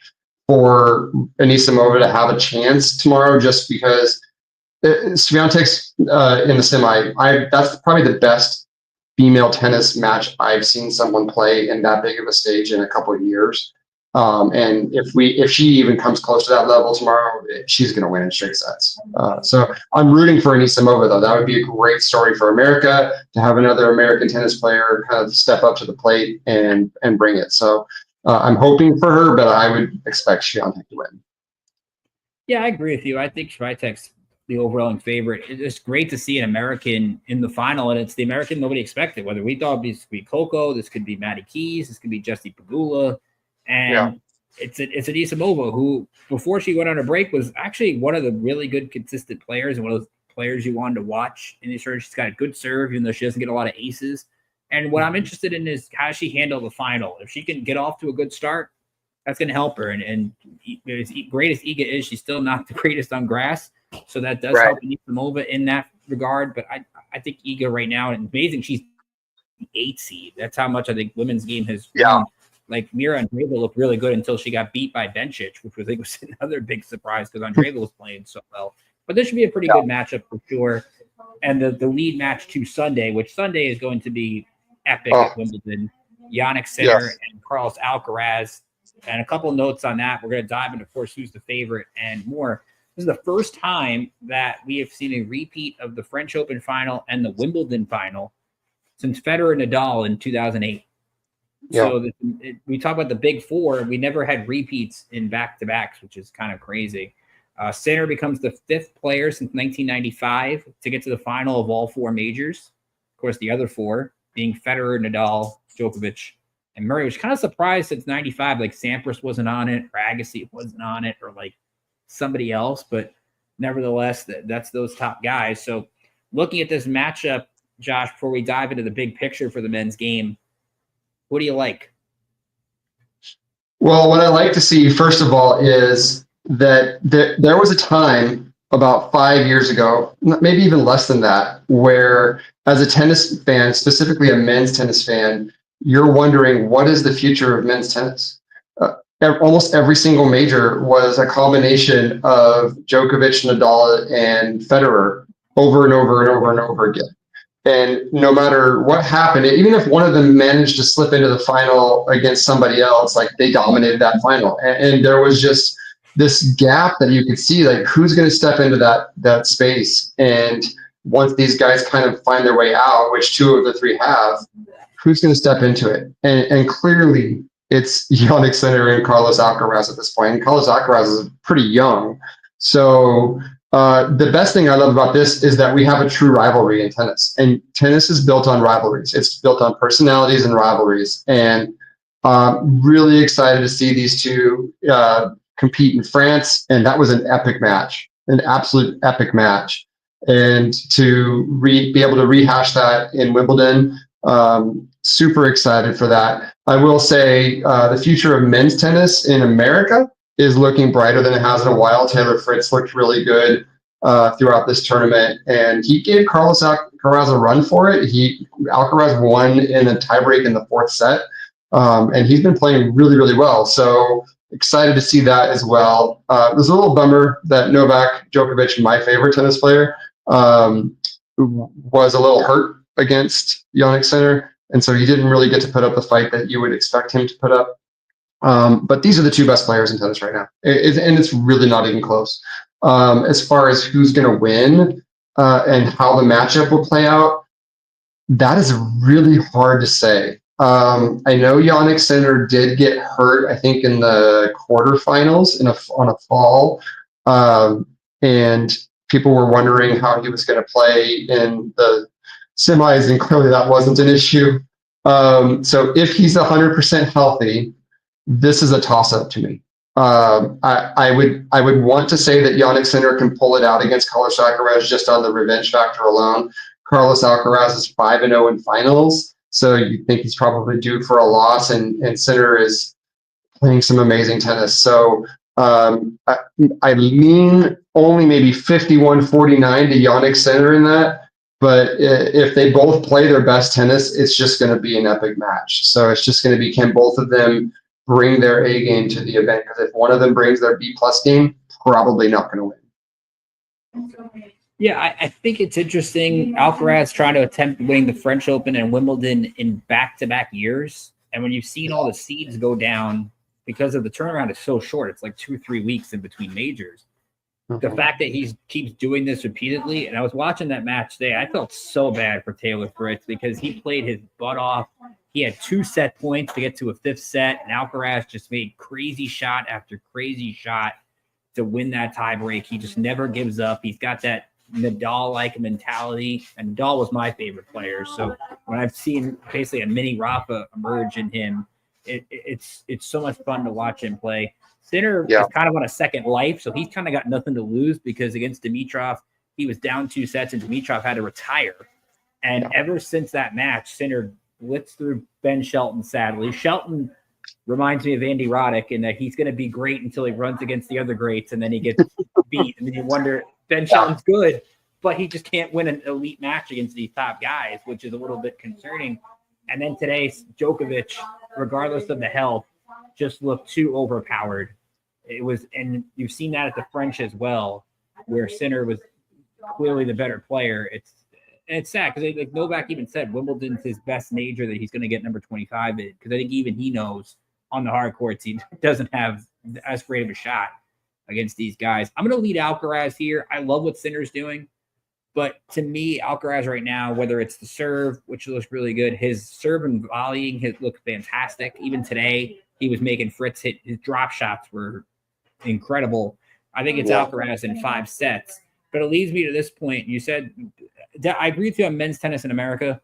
for Anisimova to have a chance tomorrow, just because Swiatek's in the semi. That's probably the best female tennis match I've seen someone play in that big of a stage in a couple of years. And if she even comes close to that level tomorrow, she's going to win in straight sets. So I'm rooting for Anisimova, though. That would be a great story for America to have another American tennis player kind of step up to the plate and bring it. So I'm hoping for her, but I would expect Swiatek to win. Yeah, I agree with you. I think Swiatek's the overwhelming favorite. It's great to see an American in the final, and it's the American nobody expected. Whether we thought this could be Coco, this could be Maddie Keys, this could be Jessie Pegula, and it's Anisimova, who before she went on a break was actually one of the really good consistent players and one of those players you wanted to watch in this tournament. She's got a good serve, even though she doesn't get a lot of aces. And what I'm interested in is how she handle the final. If she can get off to a good start, that's going to help her. And as great as Iga is, she's still not the greatest on grass. So that does help Anisimova in that regard. But I think Iga right now, and amazing, she's the 8th seed. That's how much I think women's game has grown. Like Mira Andreeva looked really good until she got beat by Bencic, which I think was another big surprise because Andreeva was playing so well. But this should be a pretty good matchup for sure. And the lead match to Sunday, which Sunday is going to be epic at Wimbledon. Jannik Sinner and Carlos Alcaraz. And a couple notes on that. We're going to dive into, of course, who's the favorite and more. This is the first time that we have seen a repeat of the French Open final and the Wimbledon final since Federer and Nadal in 2008. Yeah. So we talk about the big four. We never had repeats in back-to-backs, which is kind of crazy. Sinner becomes the 5th player since 1995 to get to the final of all 4 majors. Of course, the other 4 being Federer, Nadal, Djokovic, and Murray, which kind of surprised since 95. Like Sampras wasn't on it, or Agassi wasn't on it, or like somebody else. But nevertheless, that's those top guys. So looking at this matchup, Josh, before we dive into the big picture for the men's game, what do you like? Well, what I like to see, first of all, is that there was a time about 5 years ago, maybe even less than that, where as a tennis fan, specifically a men's tennis fan, you're wondering, what is the future of men's tennis? Almost every single major was a combination of Djokovic, Nadal, and Federer over and over and over and over again. And no matter what happened, even if one of them managed to slip into the final against somebody else, like they dominated that final. And there was just this gap that you could see, like who's going to step into that space. And once these guys kind of find their way out, which 2 of the 3 have, who's going to step into it? And clearly it's Jannik Sinner and Carlos Alcaraz at this point. And Carlos Alcaraz is pretty young. So the best thing I love about this is that we have a true rivalry in tennis, and tennis is built on rivalries. It's built on personalities and rivalries, and really excited to see these 2 compete in France. And that was an epic match, an absolute epic match. And to be able to rehash that in Wimbledon, super excited for that. I will say the future of men's tennis in America is looking brighter than it has in a while. Taylor Fritz looked really good throughout this tournament, and he gave Carlos Alcaraz a run for it. Alcaraz won in a tiebreak in the 4th set, and he's been playing really, really well. So excited to see that as well. It was a little bummer that Novak Djokovic, my favorite tennis player, was a little hurt against Jannik Sinner, and so he didn't really get to put up the fight that you would expect him to put up. But these are the two best players in tennis right now, and it's really not even close. As far as who's going to win and how the matchup will play out, that is really hard to say. I know Yannick Sinner did get hurt, I think, in the quarterfinals on a fall, and people were wondering how he was going to play in the semis, and clearly that wasn't an issue. So if he's 100% healthy, this is a toss-up to me. I would want to say that Yannick Sinner can pull it out against Carlos Alcaraz just on the revenge factor alone. Carlos Alcaraz is 5-0 in finals, so you think he's probably due for a loss, and Sinner is playing some amazing tennis. So I lean only maybe 51-49 to Yannick Sinner in that. But if they both play their best tennis, it's just going to be an epic match. So it's just going to be, can both of them bring their A game to the event? Because if one of them brings their B+ game, probably not going to win. Yeah, I think it's interesting. Alcaraz trying to attempt winning the French Open and Wimbledon in back-to-back years. And when you've seen all the seeds go down, because of the turnaround is so short, it's like 2-3 weeks in between majors. The fact that he keeps doing this repeatedly, and I was watching that match today, I felt so bad for Taylor Fritz because he played his butt off. He had 2 set points to get to a 5th set, and Alcaraz just made crazy shot after crazy shot to win that tiebreak. He just never gives up. He's got that Nadal-like mentality, and Nadal was my favorite player. So when I've seen basically a mini Rafa emerge in him, it's so much fun to watch him play. Sinner is kind of on a second life, so he's kind of got nothing to lose because against Dimitrov, he was down 2 sets and Dimitrov had to retire. And ever since that match, Sinner blitzed through Ben Shelton, sadly. Shelton reminds me of Andy Roddick in that he's going to be great until he runs against the other greats and then he gets beat. And then you wonder, Ben Shelton's good, but he just can't win an elite match against these top guys, which is a little bit concerning. And then today, Djokovic, regardless of the health, just looked too overpowered. It was, and you've seen that at the French as well, where Sinner was clearly the better player. It's sad because like Novak even said Wimbledon's his best major that he's going to get number 25 in, because I think even he knows on the hard courts he doesn't have as great of a shot against these guys. I'm going to lead Alcaraz here. I love what Sinner's doing, but to me, Alcaraz right now, whether it's the serve, which looks really good, his serve and volleying has looked fantastic. Even today, he was making Fritz hit. His drop shots were incredible. I think it's Alcaraz in 5 sets. But it leads me to this point. You said, I agree with you on men's tennis in America,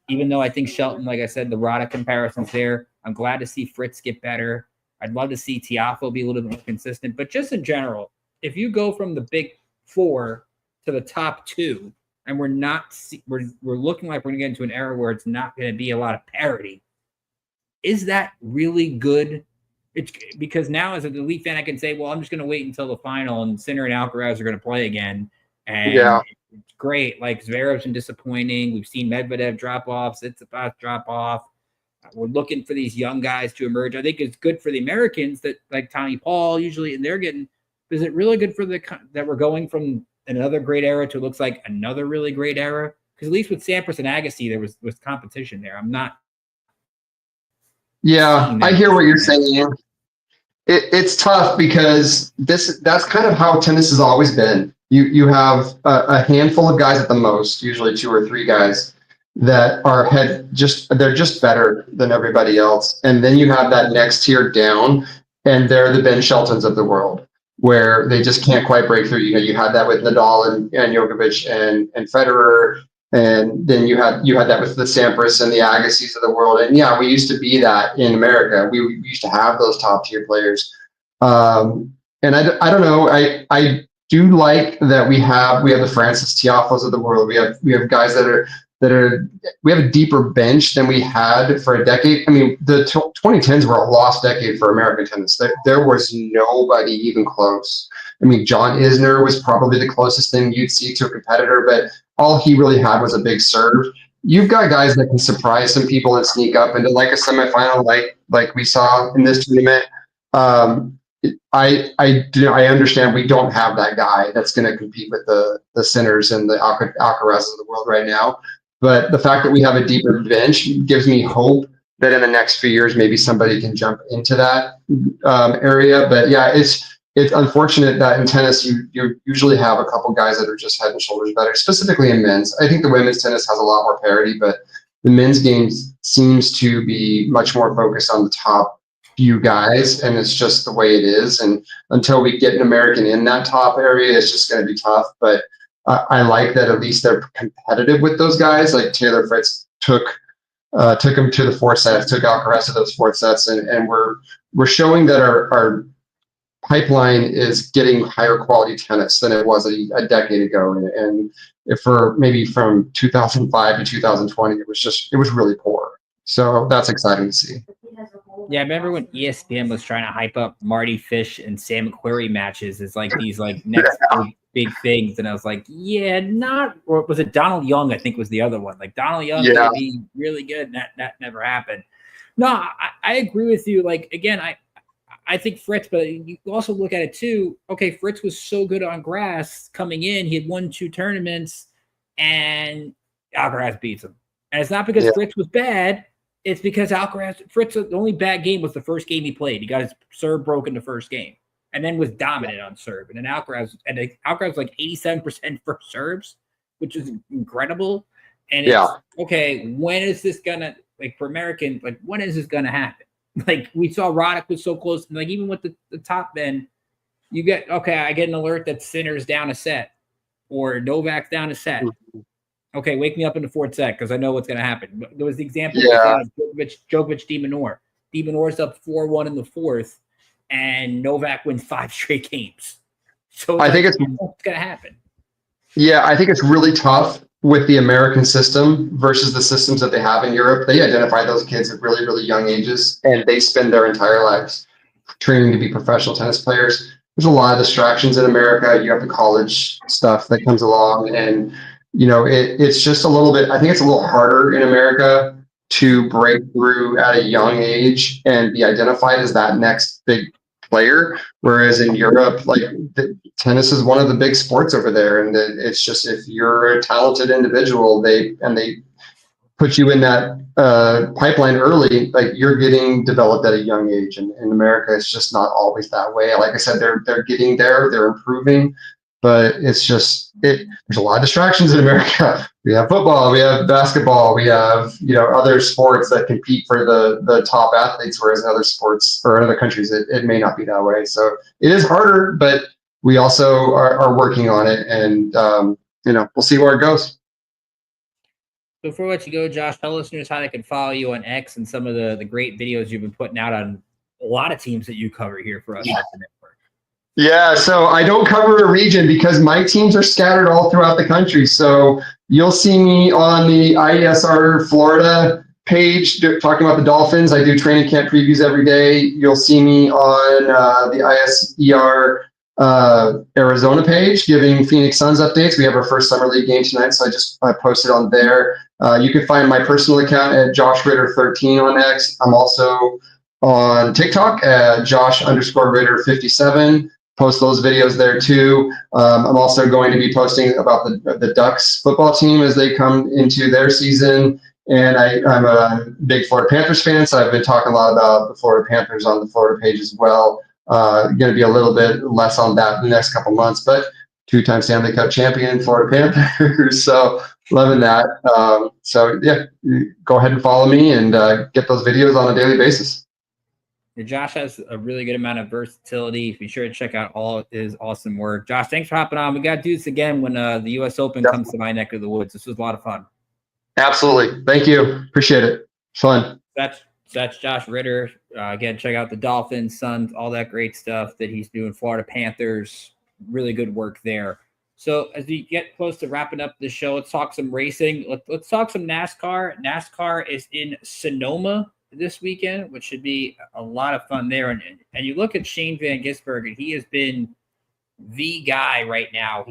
even though I think Shelton, like I said, the Roddick comparison's there. I'm glad to see Fritz get better. I'd love to see Tiafoe be a little bit more consistent. But just in general, if you go from the big 4 to the top 2, and we're looking like we're going to get into an era where it's not going to be a lot of parity, is that really good? It's because now as an elite fan, I can say, well, I'm just going to wait until the final and Sinner and Alcaraz are going to play again. And it's great. Like Zverev's been disappointing. We've seen Medvedev drop off, Tsitsipas drop off. We're looking for these young guys to emerge. I think it's good for the Americans that like Tommy Paul usually, and they're getting, is it really good for that we're going from another great era to looks like another really great era? Because at least with Sampras and Agassi, there was competition there. I'm not. Yeah, I hear what you're saying. It's tough because that's kind of how tennis has always been. You have a handful of guys at the most, usually 2 or 3 guys that they're just better than everybody else. And then you have that next tier down, and they're the Ben Sheltons of the world, where they just can't quite break through. You had that with Nadal and Djokovic and Federer. And then you had that with the Sampras and the Agassi's of the world. And yeah, we used to be that in America. We used to have those top tier players. And I don't know. I do like that we have the Francis Tiafoes of the world. We have guys we have a deeper bench than we had for a decade. I mean, the 2010s were a lost decade for American tennis. There was nobody even close. I mean, John Isner was probably the closest thing you'd see to a competitor, but all he really had was a big serve. You've got guys that can surprise some people and sneak up into like a semifinal, like we saw in this tournament. I understand we don't have that guy that's going to compete with the Sinners and the Alcarazes of the world right now. But the fact that we have a deeper bench gives me hope that in the next few years, maybe somebody can jump into that area. But yeah, it's unfortunate that in tennis, you usually have a couple guys that are just head and shoulders better, specifically in men's. I think the women's tennis has a lot more parity, but the men's game seems to be much more focused on the top few guys, and it's just the way it is. And until we get an American in that top area, it's just going to be tough. But I like that at least they're competitive with those guys. Like Taylor Fritz took him to the 4 sets, took Alcaraz to those 4 sets, and we're showing that our pipeline is getting higher quality tennis than it was a decade ago. And if for maybe from 2005 to 2020, it was really poor. So that's exciting to see. Yeah, I remember when ESPN was trying to hype up Marty Fish and Sam McQuarrie matches as like these like next big things, and I was like, yeah, not. Or was it Donald Young? I think was the other one. Like Donald Young would be really good. And that never happened. No, I agree with you. Like again, I think Fritz, but you also look at it too. Okay, Fritz was so good on grass coming in. He had won 2 tournaments, and Alcaraz beats him. And it's not because Fritz was bad. It's because Fritz, the only bad game was the first game he played. He got his serve broken the first game, and then was dominant on serve. And then Alcaraz was like 87% first serves, which is incredible. And it's okay. When is this gonna, like, for Americans? Like, when is this gonna happen? Like we saw Roddick was so close. And like even with the top men, you get I get an alert that Sinner's down a set or Novak's down a set. Okay, wake me up in the 4th set because I know what's going to happen. But there was the example of Djokovic, De Minaur. De Minaur's up 4-1 in the 4th, and Novak wins 5 straight games. So I think it's going to happen. Yeah, I think it's really tough with the American system versus the systems that they have in Europe. They identify those kids at really, really young ages, and they spend their entire lives training to be professional tennis players. There's a lot of distractions in America. You have the college stuff that comes along, and it's just a little bit, I think it's a little harder in America to break through at a young age and be identified as that next big player. Whereas in Europe, like tennis is one of the big sports over there. And it's just, if you're a talented individual, they put you in that pipeline early, like you're getting developed at a young age. And in America, it's just not always that way. Like I said, they're getting there, they're improving. But it's just there's a lot of distractions in America. We have football, we have basketball, we have other sports that compete for the top athletes, whereas in other sports or in other countries it may not be that way. So it is harder, but we also are working on it, and we'll see where it goes. Before we let you go, Josh, tell listeners how they can follow you on X and some of the great videos you've been putting out on a lot of teams that you cover here for us at the network. Yeah, so I don't cover a region because my teams are scattered all throughout the country. So you'll see me on the IESR Florida page talking about the Dolphins. I do training camp previews every day. You'll see me on the ISER Arizona page giving Phoenix Suns updates. We have our first Summer League game tonight, so I posted on there. You can find my personal account at JoshRitter13 on X. I'm also on TikTok at Josh_Ritter57. Post those videos there too. I'm also going to be posting about the Ducks football team as they come into their season. And I'm a big Florida Panthers fan, so I've been talking a lot about the Florida Panthers on the Florida page as well. Going to be a little bit less on that in the next couple months, but 2-time Stanley Cup champion Florida Panthers. So loving that. So yeah, go ahead and follow me and get those videos on a daily basis. Josh has a really good amount of versatility. Be sure to check out all his awesome work. Josh, thanks for hopping on. We got to do this again when the U.S. Open comes to my neck of the woods. This was a lot of fun. Absolutely. Thank you. Appreciate it. Fun. That's Josh Ritter. Again, check out the Dolphins, Suns, all that great stuff that he's doing. Florida Panthers, really good work there. So as we get close to wrapping up the show, let's talk some racing. Let's talk some NASCAR. NASCAR is in Sonoma this weekend, which should be a lot of fun there. And you look at Shane Van Gisbergen, he has been the guy right now.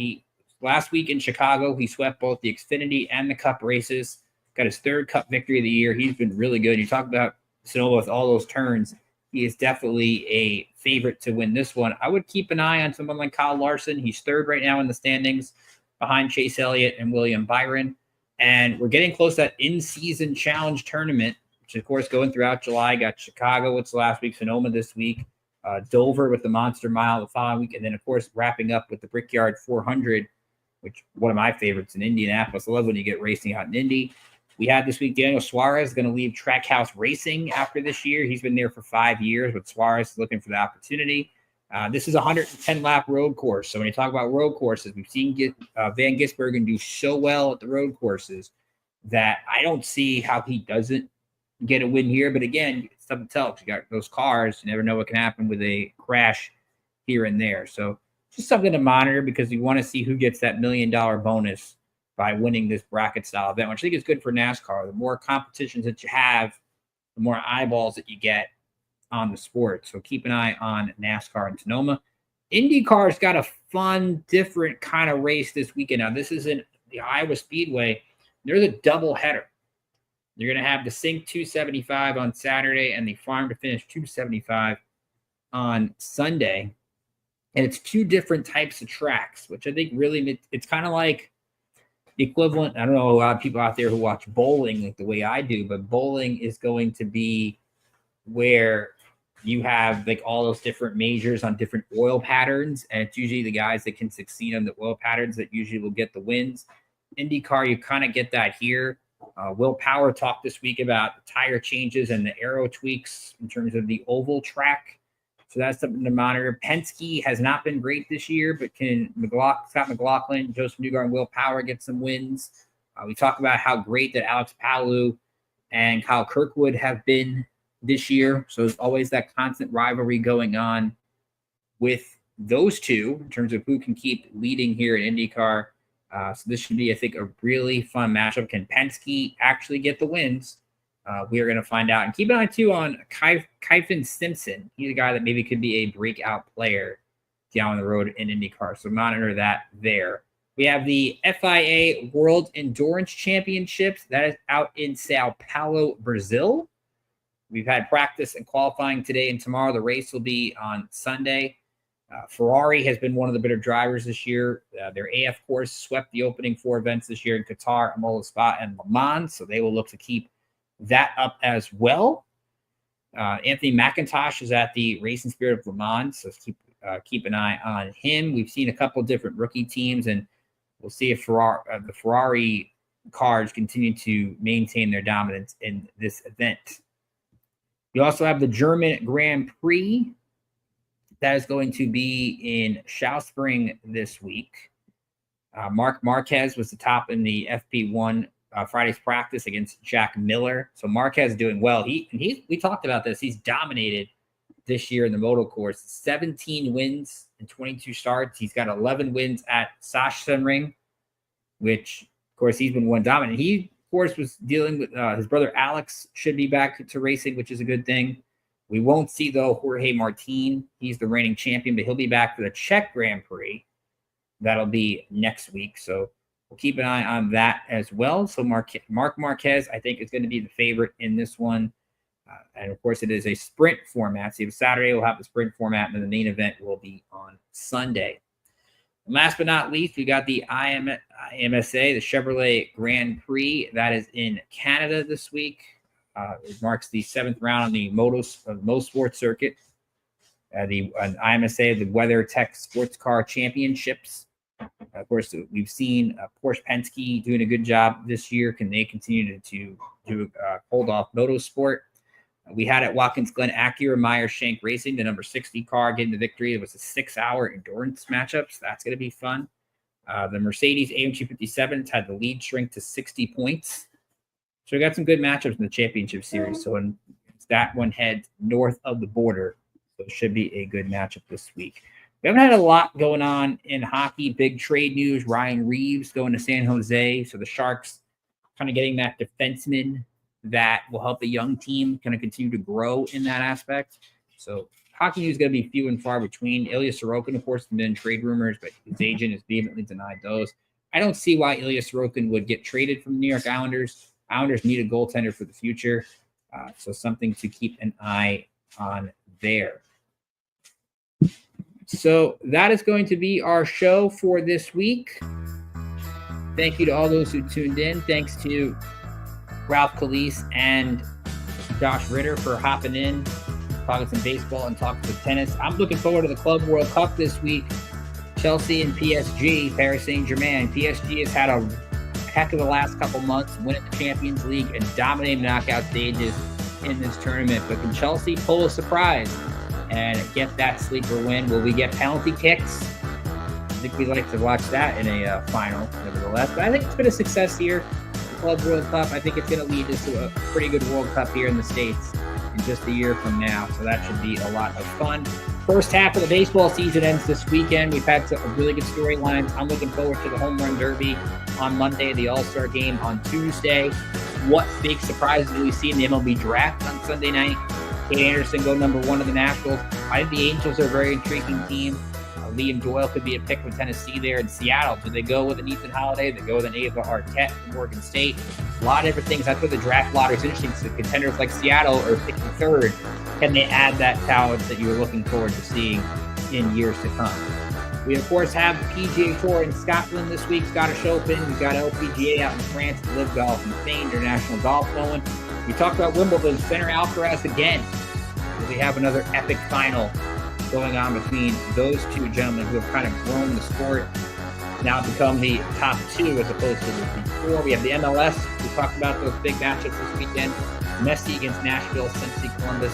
Last week in Chicago, he swept both the Xfinity and the Cup races, got his 3rd Cup victory of the year. He's been really good. You talk about Sonoma with all those turns. He is definitely a favorite to win this one. I would keep an eye on someone like Kyle Larson. He's 3rd right now in the standings behind Chase Elliott and William Byron. And we're getting close to that in-season challenge tournament, which which of course going throughout July. Got Chicago, it's last week, Sonoma this week, Dover with the Monster Mile the following week, and then of course wrapping up with the Brickyard 400, which one of my favorites in Indianapolis. I love when you get racing out in Indy. We had this week Daniel Suarez going to leave Trackhouse Racing after this year. He's been there for 5 years, but Suarez is looking for the opportunity. This is a 110-lap road course. So when you talk about road courses, we've seen Van Gisbergen do so well at the road courses that I don't see how he doesn't get a win here. But again, it's tough to tell because you got those cars. You never know what can happen with a crash here and there. So just something to monitor because you want to see who gets that $1 million bonus by winning this bracket style event, which I think is good for NASCAR. The more competitions that you have, the more eyeballs that you get on the sport. So keep an eye on NASCAR in Sonoma. IndyCar's got a fun, different kind of race this weekend. Now, this isn't the Iowa Speedway. They're the double header. You're going to have the Sync 275 on Saturday and the Farm to Finish 275 on Sunday. And it's two different types of tracks, which I think really, it's kind of like the equivalent. I don't know a lot of people out there who watch bowling like the way I do, but bowling is going to be where you have like all those different majors on different oil patterns. And it's usually the guys that can succeed on the oil patterns that usually will get the wins. IndyCar, you kind of get that here. Will Power talked this week about the tire changes and the aero tweaks in terms of the oval track. So that's something to monitor. Penske has not been great this year, but can Scott McLaughlin, Joseph Newgarden, and Will Power get some wins? We talk about how great that Alex Palou and Kyle Kirkwood have been this year. So there's always that constant rivalry going on with those two in terms of who can keep leading here in IndyCar. So this should be, I think, a really fun matchup. Can Penske actually get the wins? We are going to find out. And keep an eye, too, on Kyphon Simpson. He's a guy that maybe could be a breakout player down the road in IndyCar. So monitor that there. We have the FIA World Endurance Championships. That is out in Sao Paulo, Brazil. We've had practice and qualifying today and tomorrow. The race will be on Sunday. Ferrari has been one of the better drivers this year. Their AF course swept the opening 4 events this year in Qatar, Imola, Spa, and Le Mans. So they will look to keep that up as well. Anthony McIntosh is at the Racing Spirit of Le Mans, so keep an eye on him. We've seen a couple different rookie teams, and we'll see if the Ferrari cars continue to maintain their dominance in this event. You also have the German Grand Prix. That is going to be in Schauspring this week. Mark Marquez was the top in the FP1 Friday's practice against Jack Miller. So Marquez is doing well. We talked about this. He's dominated this year in the moto course. 17 wins and 22 starts. He's got 11 wins at Sachsenring, which, of course, he's been one dominant. He, of course, was dealing with his brother Alex should be back to racing, which is a good thing. We won't see, though, Jorge Martin. He's the reigning champion, but he'll be back for the Czech Grand Prix. That'll be next week. So we'll keep an eye on that as well. So Mark Marquez, I think, is going to be the favorite in this one. And, of course, it is a sprint format. So Saturday we'll have the sprint format, and then the main event will be on Sunday. And last but not least, we got the IMSA, the Chevrolet Grand Prix. That is in Canada this week. It marks the 7th round on the Motorsport circuit. The IMSA, the WeatherTech Sports Car Championships. Of course, we've seen Porsche Penske doing a good job this year. Can they continue to hold off Motorsport? We had at Watkins Glen Acura Meyer Shank Racing, the number 60 car, getting the victory. It was a 6-hour endurance matchup, so that's going to be fun. The Mercedes AMG 57s had the lead shrink to 60 points. So we got some good matchups in the championship series. So that one heads north of the border. So it should be a good matchup this week. We haven't had a lot going on in hockey. Big trade news. Ryan Reeves going to San Jose. So the Sharks kind of getting that defenseman that will help the young team kind of continue to grow in that aspect. So hockey news is going to be few and far between. Ilya Sorokin, of course, has been in trade rumors, but his agent has vehemently denied those. I don't see why Ilya Sorokin would get traded from the New York Islanders. Islanders need a goaltender for the future. So something to keep an eye on there. So that is going to be our show for this week. Thank you to all those who tuned in. Thanks to Ralph Calise and Josh Ritter for hopping in, talking some baseball and talking some tennis. I'm looking forward to the Club World Cup this week. Chelsea and PSG, Paris Saint-Germain. PSG has had a heck of the last couple months, winning the Champions League and dominating knockout stages in this tournament. But can Chelsea pull a surprise and get that sleeper win? Will we get penalty kicks? I think we'd like to watch that in a final, nevertheless. But I think it's been a success here. The Club World Cup, I think it's going to lead us to a pretty good World Cup here in the States in just a year from now. So that should be a lot of fun. First half of the baseball season ends this weekend. We've had some really good storylines. I'm looking forward to the Home Run Derby on Monday, the All-Star Game on Tuesday. What big surprises do we see in the MLB Draft on Sunday night? Kate Anderson go number 1 in the Nationals. I think the Angels are a very intriguing team. Liam Doyle could be a pick from Tennessee there. In Seattle, do they go with an Ethan Holiday? Do they go with an Ava Arquette from Oregon State? A lot of different things. That's where the draft lottery is interesting. So contenders like Seattle are picking third. Can they add that talent that you were looking forward to seeing in years to come? We, of course, have the PGA Tour in Scotland this week, Scottish Open. We've got LPGA out in France, Live Golf in Spain, International Golf going. We talked about Wimbledon, Center Alcaraz again. We have another epic final going on between those two gentlemen who have kind of grown the sport, now become the top 2 as opposed to the before. We have the MLS. We talked about those big matchups this weekend. Messi against Nashville, Cincy, Columbus,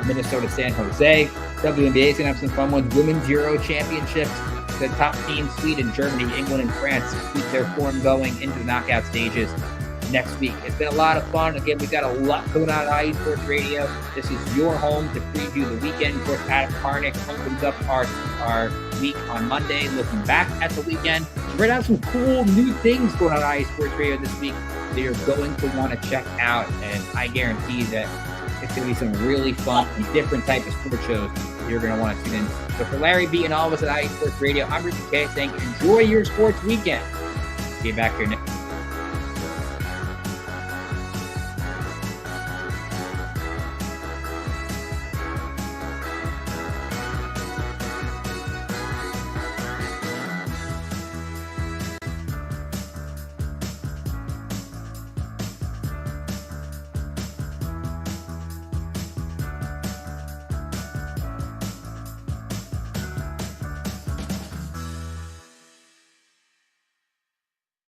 Minnesota, San Jose. WNBA is going to have some fun ones. Women's Euro Championships. The top teams, Sweden, Germany, England, and France, keep their form going into the knockout stages next week. It's been a lot of fun. Again, we've got a lot going on at IE Sports Radio. This is your home to preview the weekend. Of course, Adam Karnick opens up our week on Monday, looking back at the weekend. We're going to have some cool new things going on at IE Sports Radio this week that you're going to want to check out, and I guarantee that it's going to be some really fun and different type of sports shows you're going to want to tune in. So for Larry B and all of us at IE Sports Radio, I'm Ricky K saying enjoy your sports weekend. See you back here next